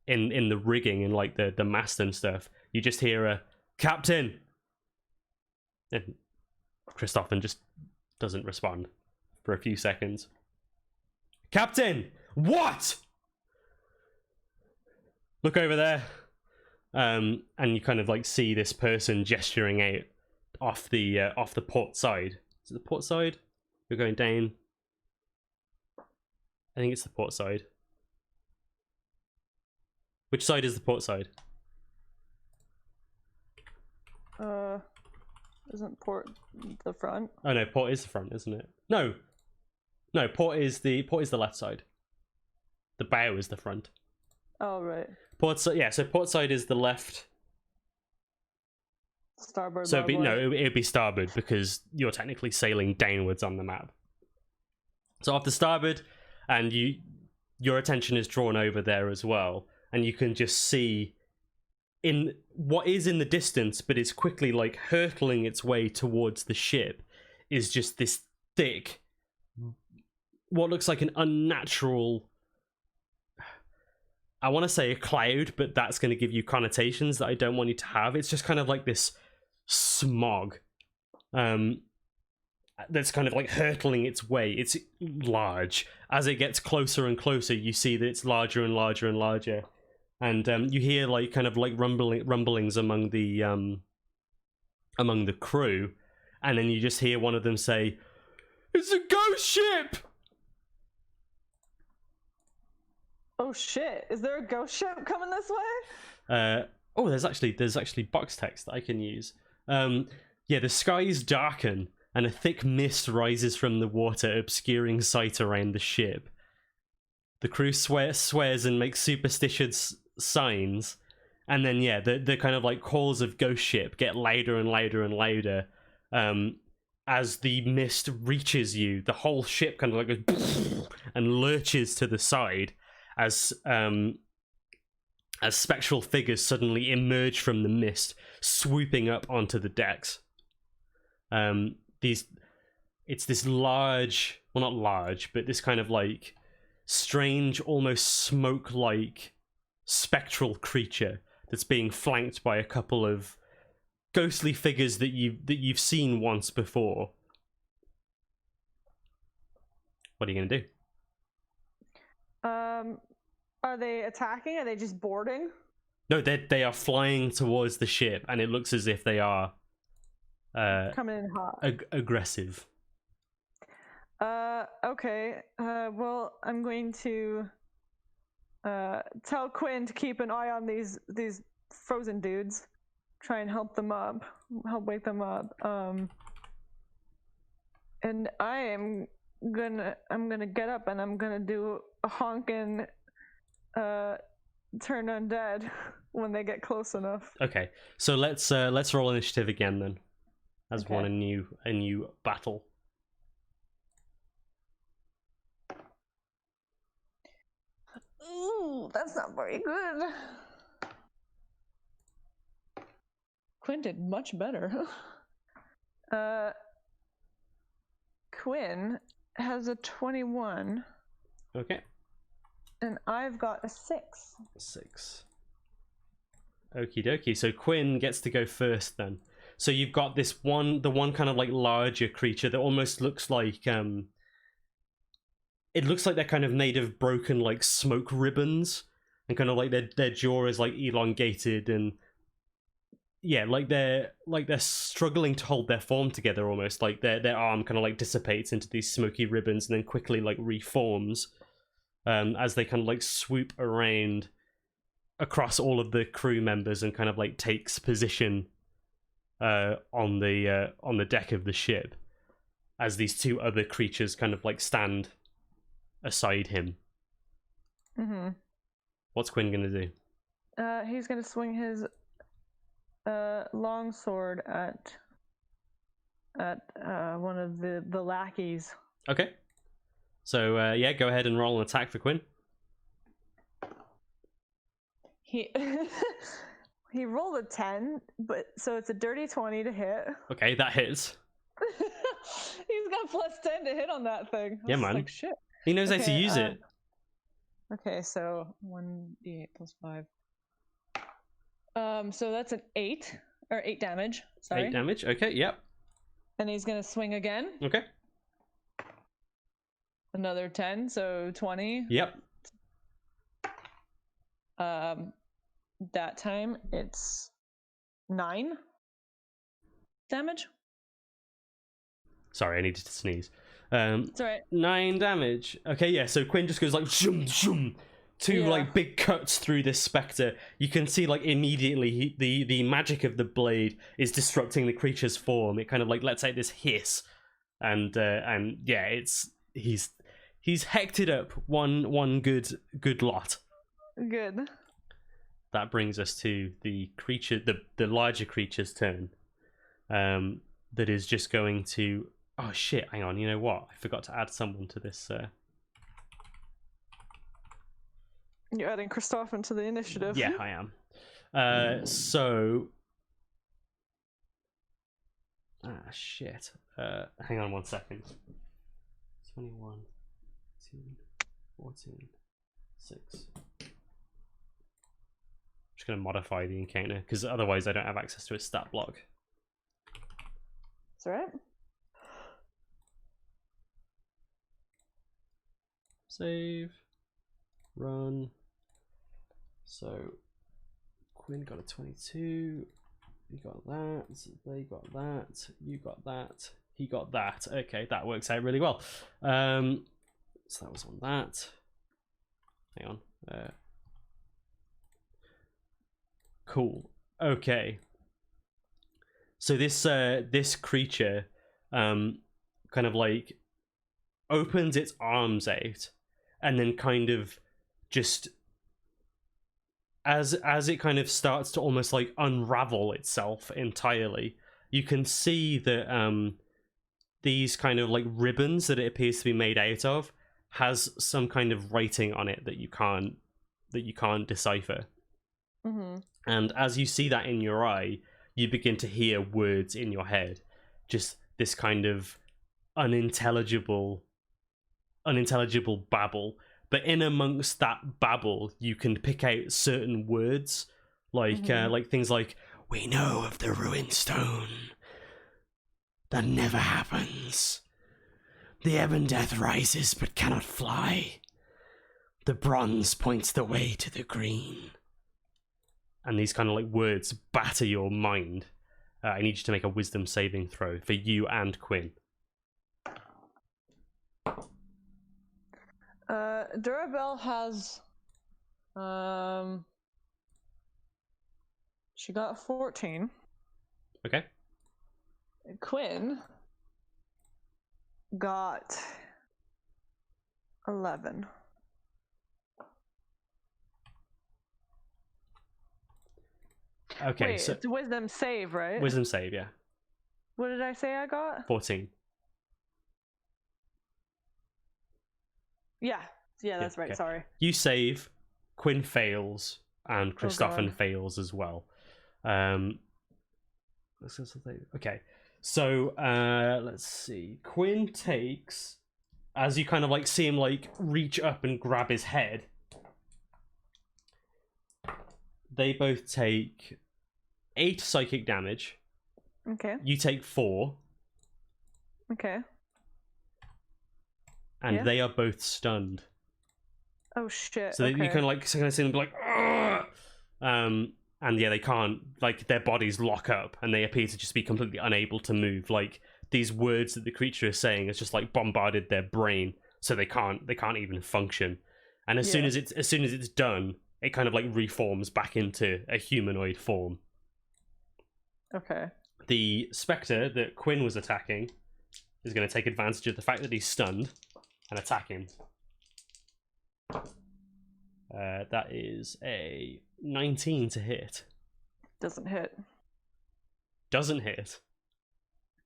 in the rigging and like the mast and stuff. You just hear a "Captain," and Christopher just doesn't respond for a few seconds. "Captain, what?" "Look over there." And you kind of like see this person gesturing out off the port side. Is it the port side? You're going down. I think it's the port side. Which side is the port side? Isn't port the front? Oh no, port is the front, isn't it? No, port is the left side. The bow is the front. Oh right. Port side, yeah. So port side is the left. Starboard. So it'd be starboard because you're technically sailing downwards on the map. So off the starboard, and your attention is drawn over there as well, and you can just see in what is in the distance, but it's quickly like hurtling its way towards the ship, is just this thick, what looks like an unnatural, I want to say a cloud, but that's going to give you connotations that I don't want you to have. It's just kind of like this smog that's kind of like hurtling its way. It's large. As it gets closer and closer, you see that it's larger and larger and larger. And you hear like kind of like rumblings among the crew, and then you just hear one of them say, "It's a ghost ship!" Oh shit! Is there a ghost ship coming this way? Oh, there's actually box text that I can use. Yeah, the skies darken, and a thick mist rises from the water, obscuring sight around the ship. The crew swears and makes superstitious signs, and then yeah, the kind of like calls of ghost ship get louder and louder and louder. As the mist reaches you, the whole ship kind of like goes and lurches to the side as spectral figures suddenly emerge from the mist, swooping up onto the decks. It's this large, well, not large, but this kind of like strange, almost smoke-like spectral creature that's being flanked by a couple of ghostly figures that you've seen once before. What are you gonna do? Are they attacking? Are they just boarding? No, they are flying towards the ship, and it looks as if they are coming in hot. Aggressive. Okay. Well, I'm going to tell Quinn to keep an eye on these frozen dudes. Try and help wake them up. And I'm gonna get up and I'm gonna do a honkin' turn undead when they get close enough. Okay, so let's roll initiative again then, as Okay. one a new battle. Ooh, that's not very good. Quinn did much better. Quinn has a 21. Okay. And I've got a 6. 6. Okie dokie. So Quinn gets to go first then. So you've got the one kind of like larger creature that almost looks like it looks like they're kind of made of broken like smoke ribbons, and kind of like their jaw is like elongated, and yeah, like they're struggling to hold their form together, almost like their arm kind of like dissipates into these smoky ribbons and then quickly like reforms as they kind of like swoop around across all of the crew members and kind of like takes position on the deck of the ship as these two other creatures kind of like stand aside him. Mm-hmm. What's Quinn gonna do? He's gonna swing his long sword at one of the lackeys. Okay. So yeah, go ahead and roll an attack for Quinn. He he rolled a 10, but so it's a dirty 20 to hit. Okay, that hits. He's got plus 10 to hit on that thing. Yeah, man. Like, shit. He knows how to use it. Okay, so 1d8 plus 5. So that's an 8 or 8 damage. Sorry. 8 damage. Okay, yep. And he's gonna swing again. Okay. Another 10, so 20. Yep. That time it's 9 damage. Sorry, I needed to sneeze. It's alright. 9 damage. Okay, yeah. So Quinn just goes like zoom, zoom, two Yeah. like big cuts through this spectre. You can see like immediately the magic of the blade is disrupting the creature's form. It kind of like lets out this hiss, and yeah, he's hected up one good lot. Good. That brings us to the creature, the larger creature's turn. That is just going to. Oh shit! Hang on. You know what? I forgot to add someone to this. You're adding Christoph into the initiative. Yeah, I am. So. Shit. Hang on 1 second. 21, 2, 14, 6. Just going to modify the encounter because otherwise I don't have access to a stat block. That's right. Save. Run. So Quinn got a 22. You got that. They got that. You got that. He got that. Okay, that works out really well. So that was on that. Hang on. Cool. Okay. So this creature kind of like opens its arms out and then kind of just as it kind of starts to almost like unravel itself entirely, you can see that these kind of like ribbons that it appears to be made out of has some kind of writing on it that you can't decipher. Mm-hmm. And as you see that in your eye, you begin to hear words in your head, just this kind of unintelligible babble. But in amongst that babble, you can pick out certain words, like like things like "We know of the ruined stone that never happens. The ebon death rises but cannot fly. The bronze points the way to the green." And these kind of like words batter your mind. I need you to make a wisdom saving throw for you and Quinn. Dourrebelle has she got 14. Okay. Quinn got 11. Okay. Wait, so it's wisdom save, right? wisdom save, yeah. What did I say I got? 14. Yeah, that's right. Okay. Sorry. You save, Quinn fails, and Christoffen fails as well. Okay, so let's see. Quinn takes, as you kind of like see him like reach up and grab his head, they both take 8 psychic damage. Okay. You take 4. Okay. And Yeah. they are both stunned. Oh shit. So okay. you can like see them like, and yeah, they can't, like their bodies lock up and they appear to just be completely unable to move. Like these words that the creature is saying has just like bombarded their brain, so they can't even function. And as soon as it's done, it kind of like reforms back into a humanoid form. Okay. The spectre that Quinn was attacking is going to take advantage of the fact that he's stunned and attack him. That is a 19 to hit. Doesn't hit. Doesn't hit.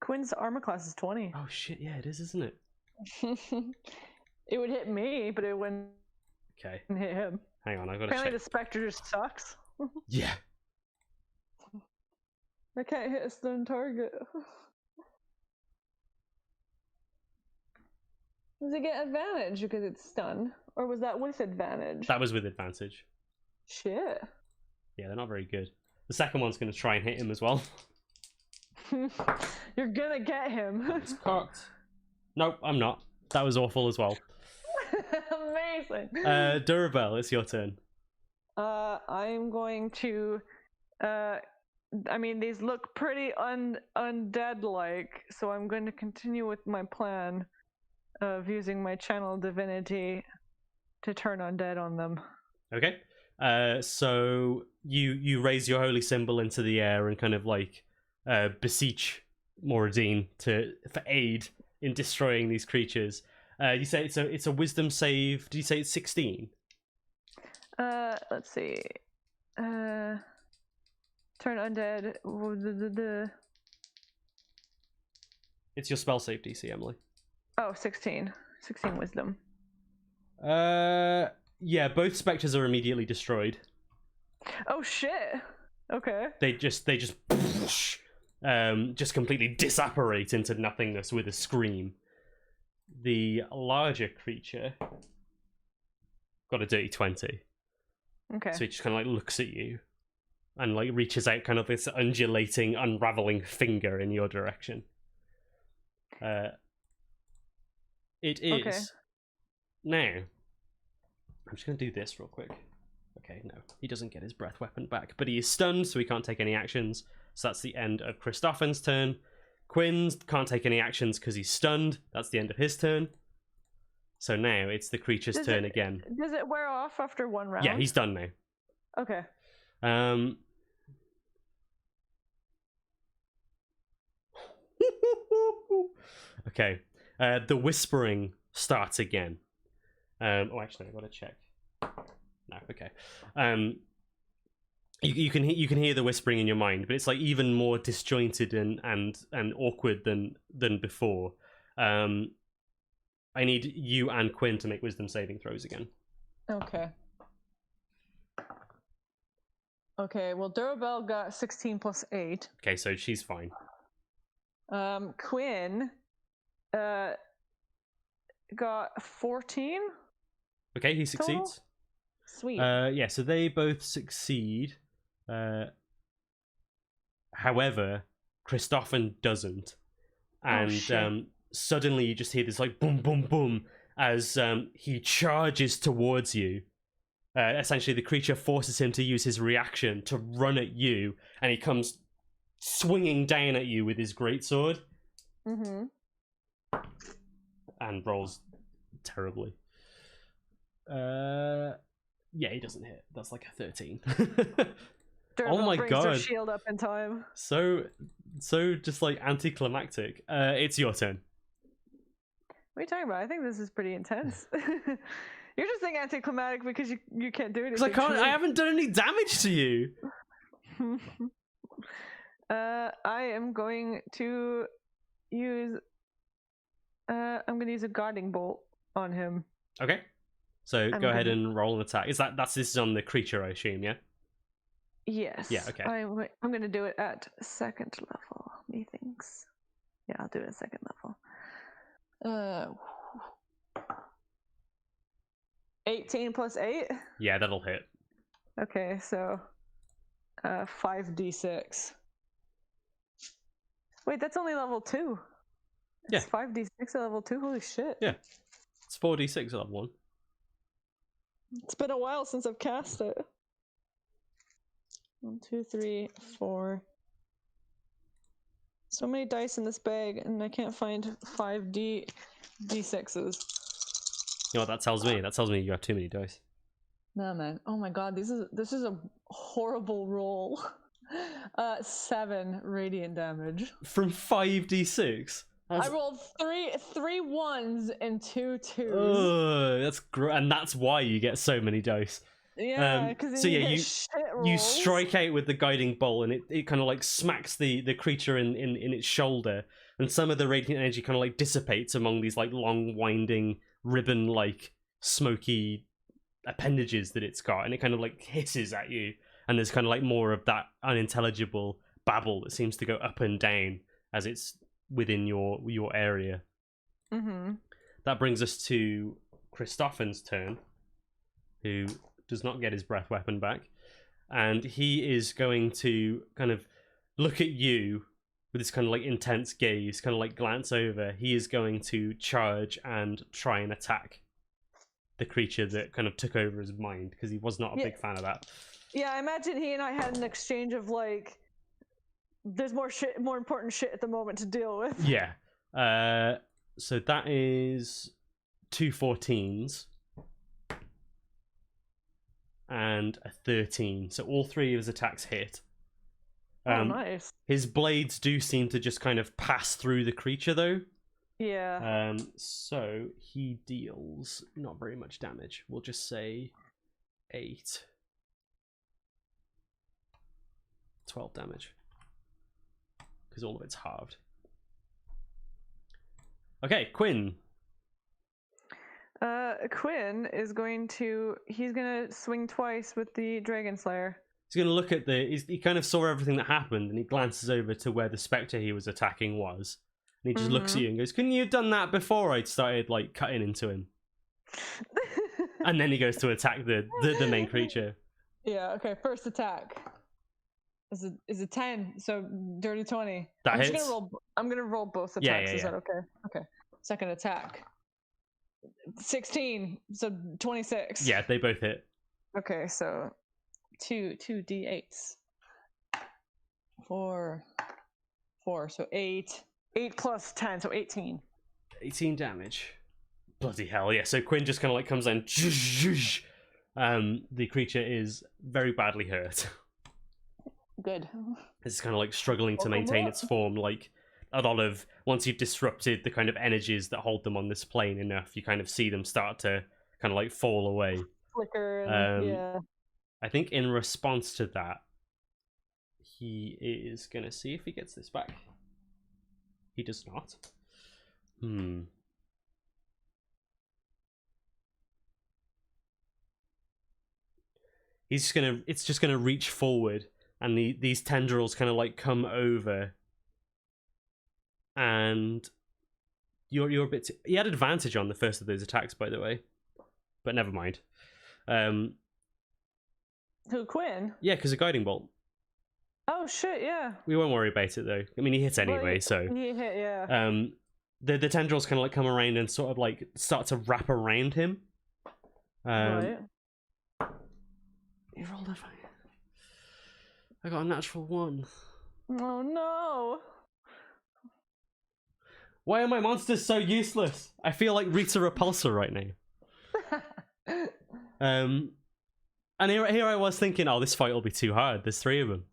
Quinn's armor class is 20. Oh shit, yeah, it is, isn't it? It would hit me, but it wouldn't Okay. hit him. Hang on, I gotta Apparently check. the spectre just sucks. Yeah. I can't hit a stun target. Does it get advantage because it's stunned? Or was that with advantage? That was with advantage. Shit. Yeah, they're not very good. The second one's gonna try and hit him as well. You're gonna get him. It's cocked. Nope, I'm not. That was awful as well. Amazing. Dourrebelle, it's your turn. I'm going to I mean, these look pretty undead-like, so I'm going to continue with my plan of using my channel divinity to turn undead on them. Okay. So you raise your holy symbol into the air and kind of like beseech Moradine for aid in destroying these creatures. You say it's a wisdom save. Did you say it's 16? Let's see. Turn undead. It's your spell save DC, Emily. Oh, 16. 16 wisdom. Yeah, both specters are immediately destroyed. Oh shit. Okay. They just completely disapparate into nothingness with a scream. The larger creature got a dirty 20. Okay. So he just kind of like looks at you and like reaches out kind of this undulating, unraveling finger in your direction. It is Okay. now. I'm just going to do this real quick. Okay, no, he doesn't get his breath weapon back, but he is stunned, so he can't take any actions. So that's the end of Christophen's turn. Quinn's can't take any actions because he's stunned. That's the end of his turn. So now it's the creature's turn again. Does it wear off after one round? Yeah, he's done now. Okay. Okay. The whispering starts again. Oh, actually, I gotta check. No, okay. You can hear the whispering in your mind, but it's like even more disjointed and awkward than before. I need you and Quinn to make wisdom saving throws again. Okay. Okay, well, Dourrebelle got 16 plus 8. Okay, so she's fine. Quinn got 14. Okay, he succeeds. Total? Sweet. Yeah, so they both succeed. However, Christophen doesn't. And suddenly you just hear this like boom, boom, boom as he charges towards you. Essentially, the creature forces him to use his reaction to run at you, and he comes swinging down at you with his greatsword. Mm-hmm. And rolls terribly. Yeah, he doesn't hit. That's like a 13. Oh my god! Their shield up in time. So just like anticlimactic. It's your turn. What are you talking about? I think this is pretty intense. You're just saying anticlimactic because you can't do anything. Because I haven't done any damage to you. I am going to use. I'm going to use a guarding bolt on him. Okay. So go ahead and roll an attack. This is on the creature, I assume, yeah? Yes. Yeah, okay. I'm going to do it at second level, methinks. Yeah, I'll do it at second level. 18 plus 8? Yeah, that'll hit. Okay, so 5d6. Wait, that's only level 2. It's 5d6 at level 2? Holy shit. Yeah. It's 4d6 at level 1. It's been a while since I've cast it. 1, 2, 3, 4. So many dice in this bag, and I can't find 5d6s. You know what that tells me? That tells me you have too many dice. No, man. Oh my god, this is a horrible roll. 7 radiant damage. From 5d6? I rolled three ones and 2 2s. Ugh, that's great, and that's why you get so many dice. Yeah, because you strike out with the guiding bolt, and it kind of like smacks the creature in its shoulder, and some of the radiant energy kind of like dissipates among these like long winding ribbon like smoky appendages that it's got, and it kind of like hisses at you, and there's kind of like more of that unintelligible babble that seems to go up and down as it's within your area. Mm-hmm. That brings us to Christophen's turn, who does not get his breath weapon back, and he is going to kind of look at you with this kind of like intense gaze, kind of like glance over. He is going to charge and try and attack the creature that kind of took over his mind, because he was not a big fan of that. Yeah, I imagine he and I had an exchange of like, there's more important shit at the moment to deal with. Yeah. So that is 2 14s. and a 13. So all three of his attacks hit. Oh, nice. His blades do seem to just kind of pass through the creature, though. Yeah. So he deals not very much damage. We'll just say 8. 12 damage. Because all of it's halved. Okay, Quinn. Quinn is he's gonna swing twice with the Dragon Slayer. He's gonna look at he kind of saw everything that happened, and he glances over to where the spectre he was attacking was. And he just looks at you and goes, "Couldn't you have done that before I'd started like cutting into him?" And then he goes to attack the main creature. Yeah, okay, first attack. Is it 10, so dirty 20. That hits. I'm gonna roll both attacks. Yeah. Is that okay? Okay. Second attack. 16, so 26. Yeah, they both hit. Okay, so two d8s. 4, so 8. 8 plus 10, so 18. 18 damage. Bloody hell, yeah. So Quinn just kind of like comes in. The creature is very badly hurt. Good. It's kind of like struggling to maintain its form. Like a lot of, once you've disrupted the kind of energies that hold them on this plane enough, you kind of see them start to kind of like fall away. Flicker, and, yeah. I think in response to that, he is going to see if he gets this back. He does not. It's just gonna reach forward, and these tendrils kind of like come over, and you're a bit. He had advantage on the first of those attacks, by the way, but never mind. Who, Quinn? Yeah, because a guiding bolt. Oh shit! Yeah. We won't worry about it though. I mean, he hits anyway, so he hit. Yeah. The tendrils kind of like come around and sort of like start to wrap around him. Right. You rolled a fine. I got a natural 1. Oh no! Why are my monsters so useless? I feel like Rita Repulsa right now. And here I was thinking, oh, this fight will be too hard. There's 3 of them.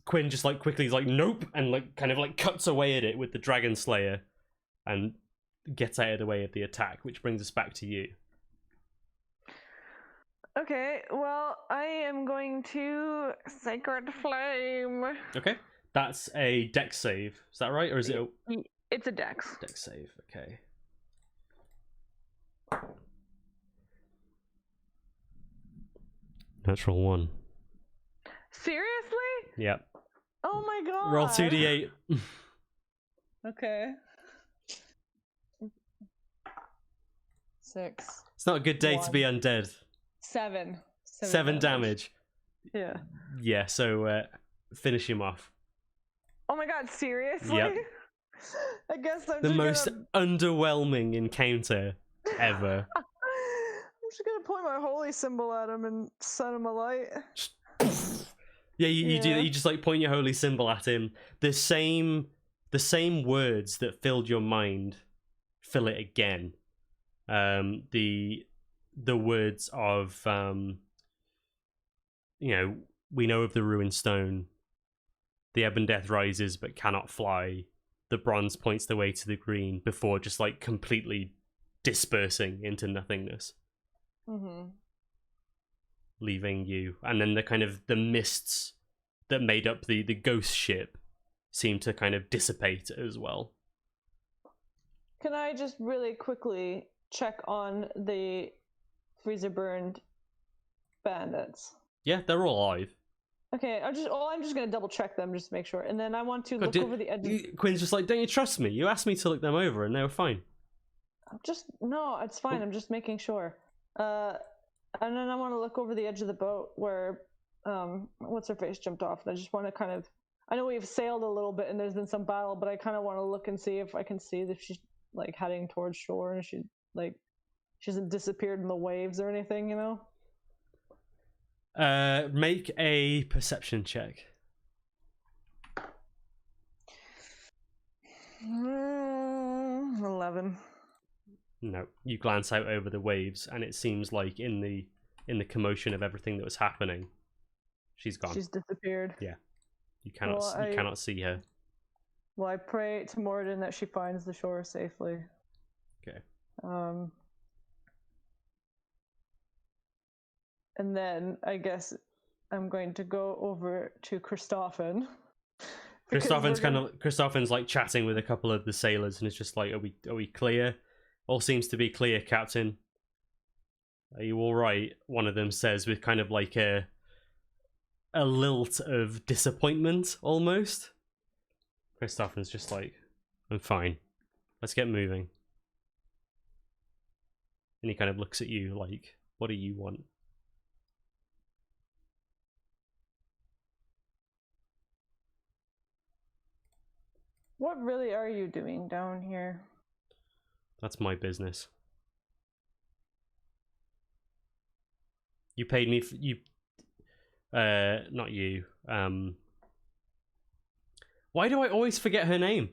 Quinn just like quickly is like, nope, and like kind of like cuts away at it with the Dragon Slayer, and gets out of the way of the attack, which brings us back to you. Okay, well, I am going to Sacred Flame. Okay, that's a dex save. Is that right, or is it? It's a dex. Dex save. Okay. Natural 1. Seriously? Yep. Oh my god. Roll 2d8. Okay. 6. It's not a good day 1. to be undead. 7. 7 damage. Yeah. Yeah, so finish him off. Oh my god, seriously? Yep. I guess I'm the just most underwhelming encounter ever. I'm just gonna point my holy symbol at him and send him a light. Yeah, you do that. You just like point your holy symbol at him. The same words that filled your mind fill it again. The words of we know of the ruined stone. The ebb and death rises but cannot fly. The bronze points the way to the green, before just like completely dispersing into nothingness. Mm-hmm. Leaving you, and then the kind of the mists that made up the ghost ship seem to kind of dissipate as well. Can I just really quickly check on the freezer burned bandits? Yeah, they're all alive. Okay, I'm just gonna double check them just to make sure, and then I want to look over the edge. Quinn's just like, don't you trust me? You asked me to look them over, and they were fine. No, it's fine. I'm just making sure. And then I want to look over the edge of the boat where what's her face jumped off. And I just want to kind of, I know we've sailed a little bit and there's been some battle, but I kind of want to look and see if I can see if she's like heading towards shore and she hasn't disappeared in the waves or anything, you know. Make a perception check. 11. No, you glance out over the waves, and it seems like in the in the commotion of everything that was happening, she's gone. She's disappeared. Yeah, you cannot see her. Well, I pray to Morden that she finds the shore safely. Okay. And then I guess I'm going to go over to Christophin. Christophin's like chatting with a couple of the sailors, and it's just like, are we clear? All seems to be clear, Captain. Are you all right? One of them says with kind of like a lilt of disappointment, almost. Christophin's just like, I'm fine. Let's get moving. And he kind of looks at you like, what do you want? What really are you doing down here? That's my business. You paid me not you. Why do I always forget her name?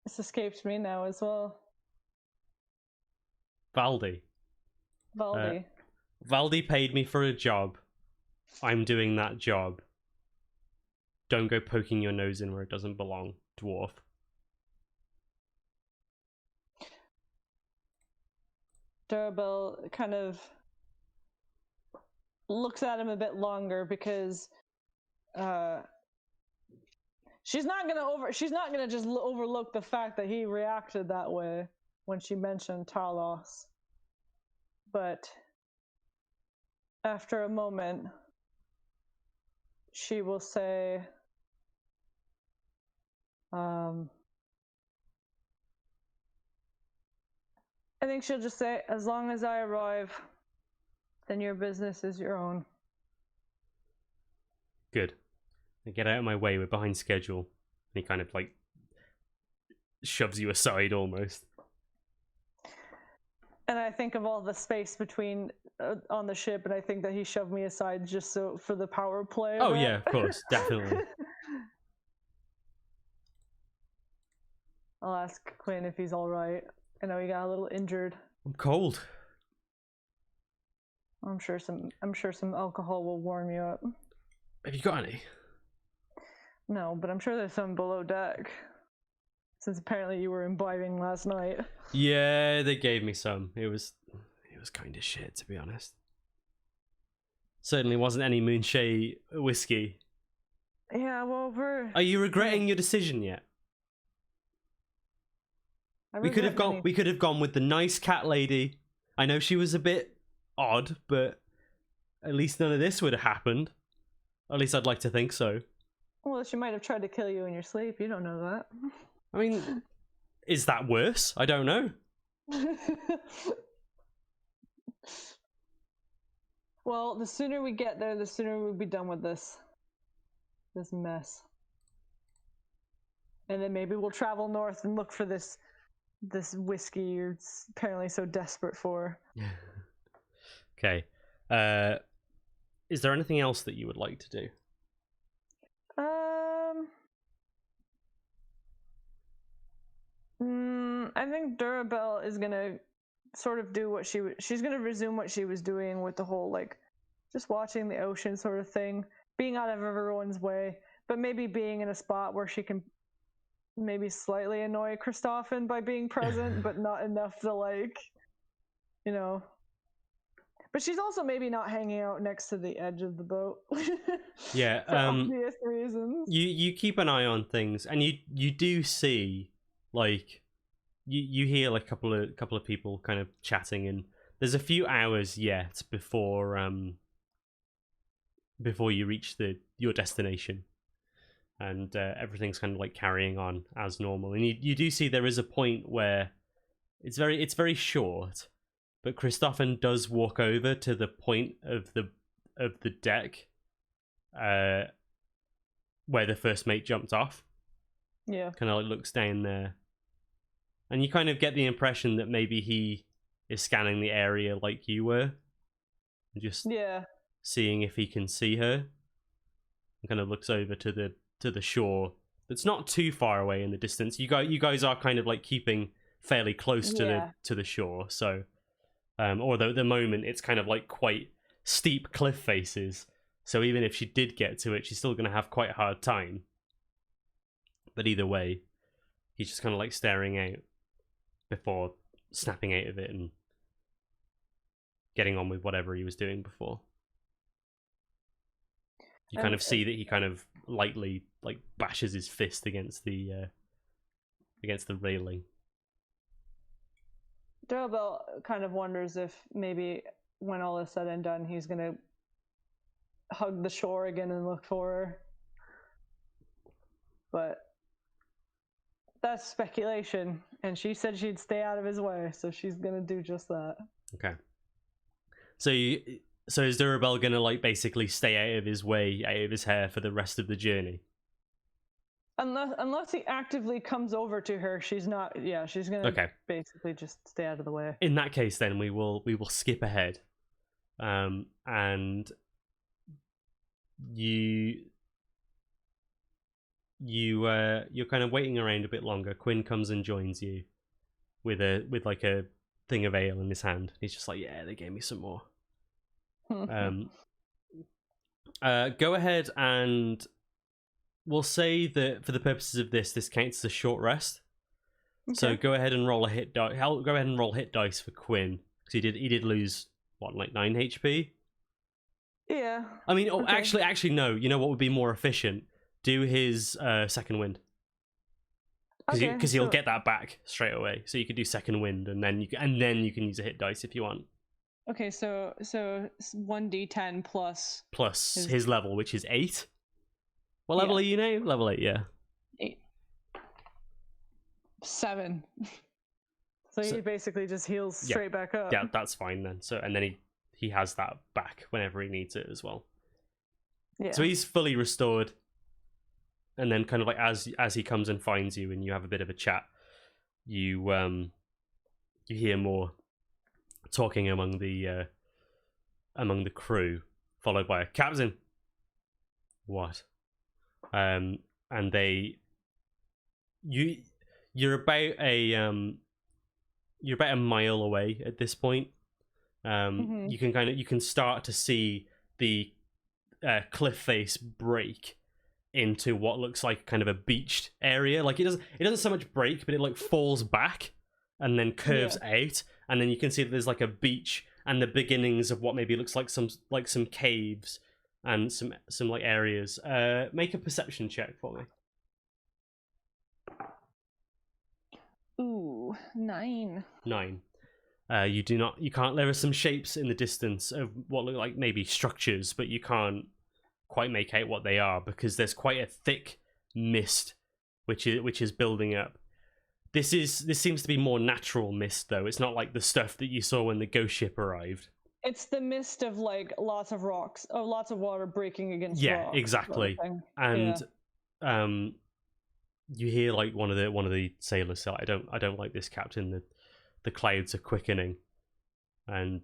This escapes me now as well. Valdi. Valdi paid me for a job. I'm doing that job. Don't go poking your nose in where it doesn't belong, dwarf. Dourrebelle kind of looks at him a bit longer because she's not gonna just overlook the fact that he reacted that way when she mentioned Talos. But after a moment, she will say, I think she'll just say, as long as I arrive, then your business is your own. Good. Get out of my way, we're behind schedule. And he kind of like shoves you aside almost. And I think of all the space between on the ship, and I think that he shoved me aside just so for the power play. Oh yeah, of course, definitely. I'll ask Quinn if he's all right. I know he got a little injured. I'm cold. I'm sure some alcohol will warm you up. Have you got any? No, but I'm sure there's some below deck. Since apparently you were imbibing last night. Yeah, they gave me some. It was kind of shit, to be honest. Certainly wasn't any Moonshay whiskey. Yeah, well, Are you regretting your decision yet? We could have gone with the nice cat lady. I know she was a bit odd, but at least none of this would have happened. At least I'd like to think so. Well, she might have tried to kill you in your sleep. You don't know that. I mean, is that worse? I don't know. Well, the sooner we get there, the sooner we'll be done with this mess. And then maybe we'll travel north and look for this whiskey you're apparently so desperate for. Okay. Is there anything else that you would like to do? I think Dourrebelle is gonna sort of do what she's gonna resume what she was doing with the whole like just watching the ocean sort of thing, being out of everyone's way, but maybe being in a spot where she can maybe slightly annoy Christophin by being present, but not enough to like, you know. But she's also maybe not hanging out next to the edge of the boat. Yeah, for obvious reasons. You keep an eye on things, and you do see like you hear like a couple of people kind of chatting, and there's a few hours yet before you reach your destination. And everything's kind of like carrying on as normal, and you do see there is a point where it's very short, but Christophin does walk over to the point of the deck where the first mate jumped off. Yeah, kind of like looks down there, and you kind of get the impression that maybe he is scanning the area like you were, and just seeing if he can see her. And kind of looks over to the shore that's not too far away in the distance. You guys are kind of like keeping fairly close to Yeah. the shore. So, although at the moment it's kind of like quite steep cliff faces. So even if she did get to it, she's still going to have quite a hard time. But either way, he's just kind of like staring out before snapping out of it and getting on with whatever he was doing before. You kind of see that he kind of lightly like bashes his fist against the railing. Dourrebelle kind of wonders if maybe when all is said and done, he's gonna hug the shore again and look for her. But that's speculation, and she said she'd stay out of his way, so she's gonna do just that. Okay. So is Dourrebelle gonna like basically stay out of his way, out of his hair for the rest of the journey? Unless he actively comes over to her, she's not. Yeah, she's gonna basically just stay out of the way. In that case, then we will skip ahead, and you're kind of waiting around a bit longer. Quinn comes and joins you with like a thing of ale in his hand. He's just like, yeah, they gave me some more. Go ahead, and we'll say that for the purposes of this counts as a short rest. Okay. So go ahead and roll a hit die. Go ahead and roll hit dice for Quinn, because he did lose what, like 9 HP. Yeah. I mean, actually, no. You know what would be more efficient? Do his second wind, because he'll get that back straight away. So you could do second wind, and then you can use a hit dice if you want. Okay, so 1d10 plus his level, which is 8. What level are you now? Level 8, yeah. 8. 7. So he basically just heals straight back up. Yeah, that's fine then. So and then he has that back whenever he needs it as well. Yeah. So he's fully restored. And then kind of like as he comes and finds you and you have a bit of a chat, you hear more talking among the crew, followed by a captain. What? And you're about a mile away at this point. You can start to see the cliff face break into what looks like kind of a beached area. Like it doesn't so much break, but it like falls back and then curves out, and then you can see that there's like a beach and the beginnings of what maybe looks like some caves and some like areas. Make a perception check for me. Ooh, 9. 9. You can't. There are some shapes in the distance of what look like maybe structures, but you can't quite make out what they are because there's quite a thick mist which is building up. This seems to be more natural mist though. It's not like the stuff that you saw when the ghost ship arrived. It's the mist of like lots of rocks, lots of water breaking against rocks. Yeah, exactly. And you hear like one of the sailors say, I don't like this, Captain. The clouds are quickening. And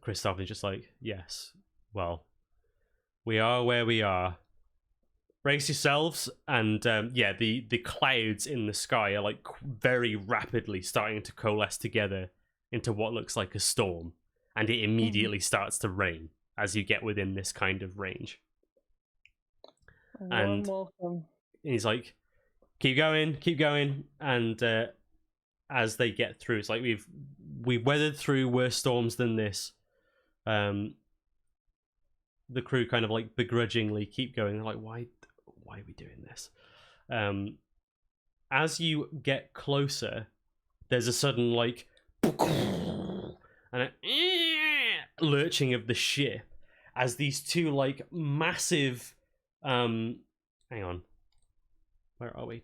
Christoph is just like, yes, well, we are where we are. Brace yourselves. And the clouds in the sky are like very rapidly starting to coalesce together into what looks like a storm. And it immediately starts to rain as you get within this kind of range. And he's like, keep going. And as they get through, it's like we've weathered through worse storms than this. The crew kind of like begrudgingly keep going. They're like, why are we doing this? As you get closer, there's a sudden like and a lurching of the ship as these two like massive hang on, where are we?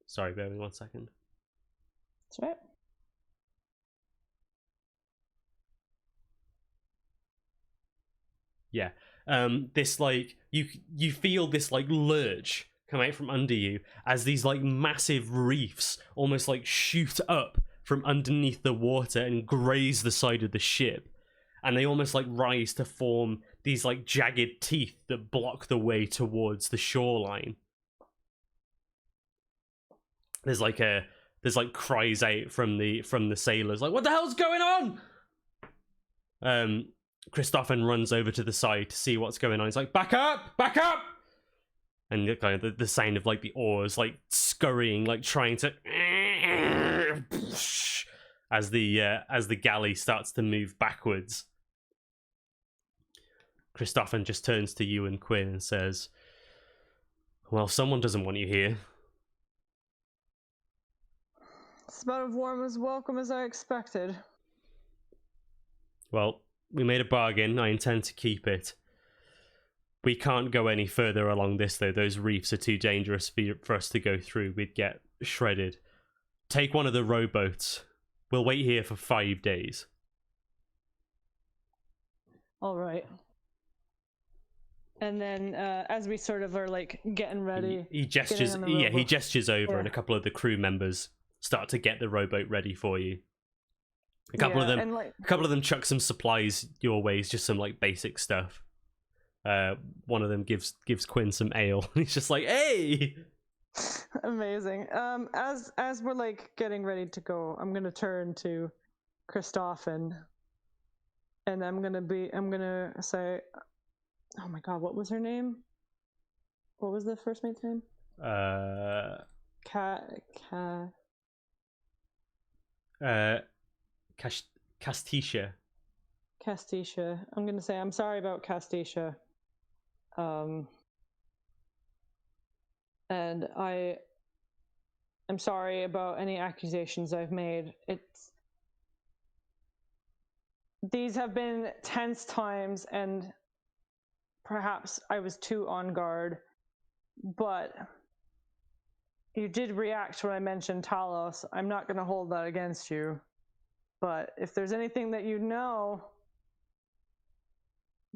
Sorry, bear with me 1 second. That's right. Yeah. This like you feel this like lurch come out from under you as these like massive reefs almost like shoot up from underneath the water and graze the side of the ship, and they almost like rise to form these like jagged teeth that block the way towards the shoreline. There's like cries out from the sailors, like, what the hell's going on? Christopher runs over to the side to see what's going on. He's like, back up! And the sound of like the oars like scurrying, like trying to as the galley starts to move backwards. Christopher just turns to you and Quinn and says, well, someone doesn't want you here. It's about as warm as welcome as I expected. Well, we made a bargain. I intend to keep it. We can't go any further along this, though. Those reefs are too dangerous for us to go through. We'd get shredded. Take one of the rowboats. We'll wait here for 5 days. All right. And then, as we sort of are like getting ready, he gestures. Yeah, he gestures over, and a couple of the crew members start to get the rowboat ready for you. A couple of them chuck some supplies your ways, just some like basic stuff. One of them gives Quinn some ale. He's just like, "Hey!" Amazing. As we're like getting ready to go, I'm gonna turn to Christophin, and I'm gonna say, "Oh my God, what was her name? What was the first mate's name?" Castisha. Castisha. I'm gonna say I'm sorry about Castisha. And I'm sorry about any accusations I've made. These have been tense times, and perhaps I was too on guard, but you did react when I mentioned Talos. I'm not going to hold that against you. But if there's anything that you know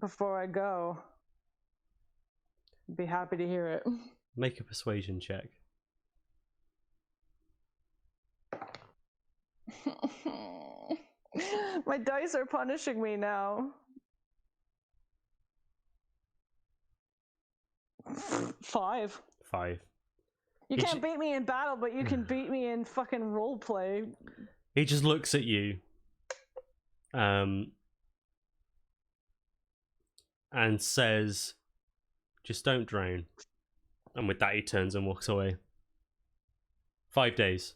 before I go, I'd be happy to hear it. Make a persuasion check. My dice are punishing me now. 5. You can't beat me in battle, but you can beat me in fucking roleplay. He just looks at you, and says, "Just don't drown." And with that, he turns and walks away. 5 days.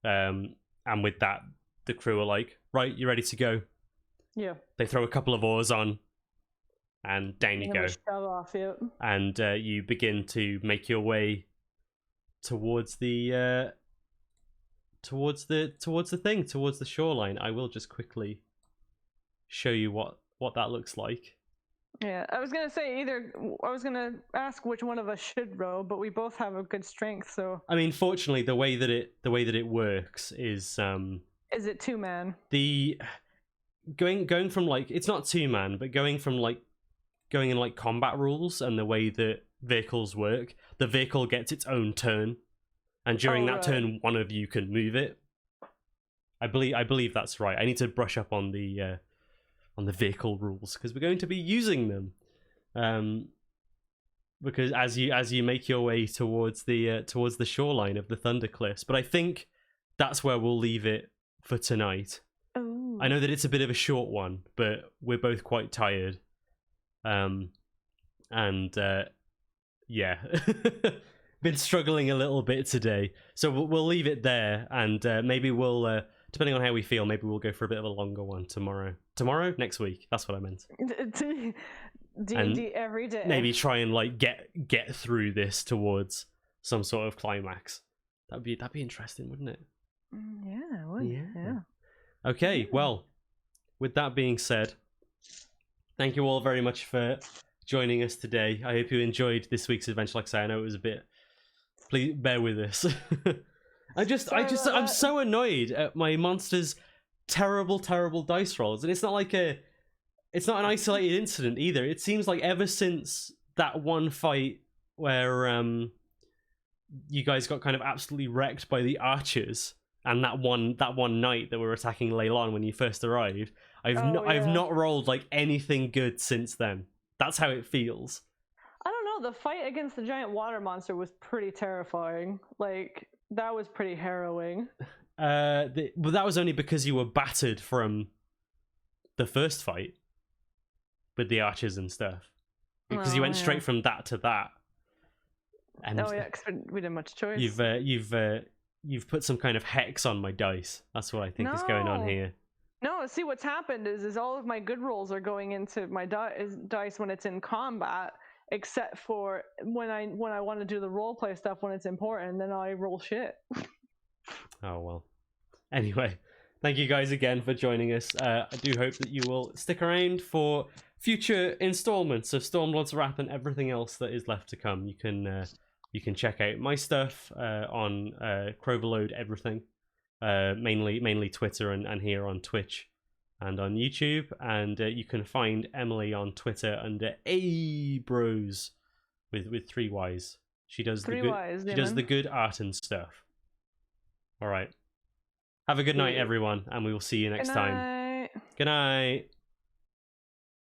And with that, the crew are like, "Right, you ready to go?" Yeah. They throw a couple of oars on, and down you go. Shove off, yep. And you begin to make your way towards the towards the shoreline. I will just quickly show you what that looks like. Yeah, I was gonna ask which one of us should row, but we both have a good strength, so. I mean, fortunately, the way that it works is it 2-man? The going from like, it's not 2-man, but going in like combat rules and the way that vehicles work, the vehicle gets its own turn, and during that turn, one of you can move it. I believe that's right. I need to brush up on the vehicle rules because we're going to be using them. Because as you make your way towards the shoreline of the Thunder Cliffs, but I think that's where we'll leave it for tonight. Ooh. I know that it's a bit of a short one, but we're both quite tired. Yeah, been struggling a little bit today, so we'll leave it there, and maybe we'll, depending on how we feel, maybe we'll go for a bit of a longer one tomorrow. Next week. That's what I meant. D&D every day. Maybe try and like get through this towards some sort of climax. That'd be interesting, wouldn't it? Yeah, it would. Yeah. Okay, well, with that being said, thank you all very much for joining us today. I hope you enjoyed this week's adventure. Like I say, I know it was a bit. Please bear with this. I'm so annoyed at my monster's terrible dice rolls, and it's not an isolated incident either. It seems like ever since that one fight where you guys got kind of absolutely wrecked by the archers, and that one night that were attacking Leylon when you first arrived, I've not rolled like anything good since then. That's how it feels. I don't know. The fight against the giant water monster was pretty terrifying. Like, that was pretty harrowing. Well, that was only because you were battered from the first fight with the archers and stuff. Because you went straight from that to that. And because we didn't much choice. You've put some kind of hex on my dice. That's what I think is going on here. No, see what's happened is all of my good rolls are going into my dice when it's in combat, except for when I want to do the role play stuff when it's important, then I roll shit. Oh well. Anyway, thank you guys again for joining us. I do hope that you will stick around for future installments of Stormlord's Wrath and everything else that is left to come. You can check out my stuff on croverload everything, mainly Twitter and here on Twitch and on YouTube. And you can find Emily on Twitter under abros with 3 Y's. She does the good art and stuff. All right. Have a good night, everyone, and we will see you next time. Good night.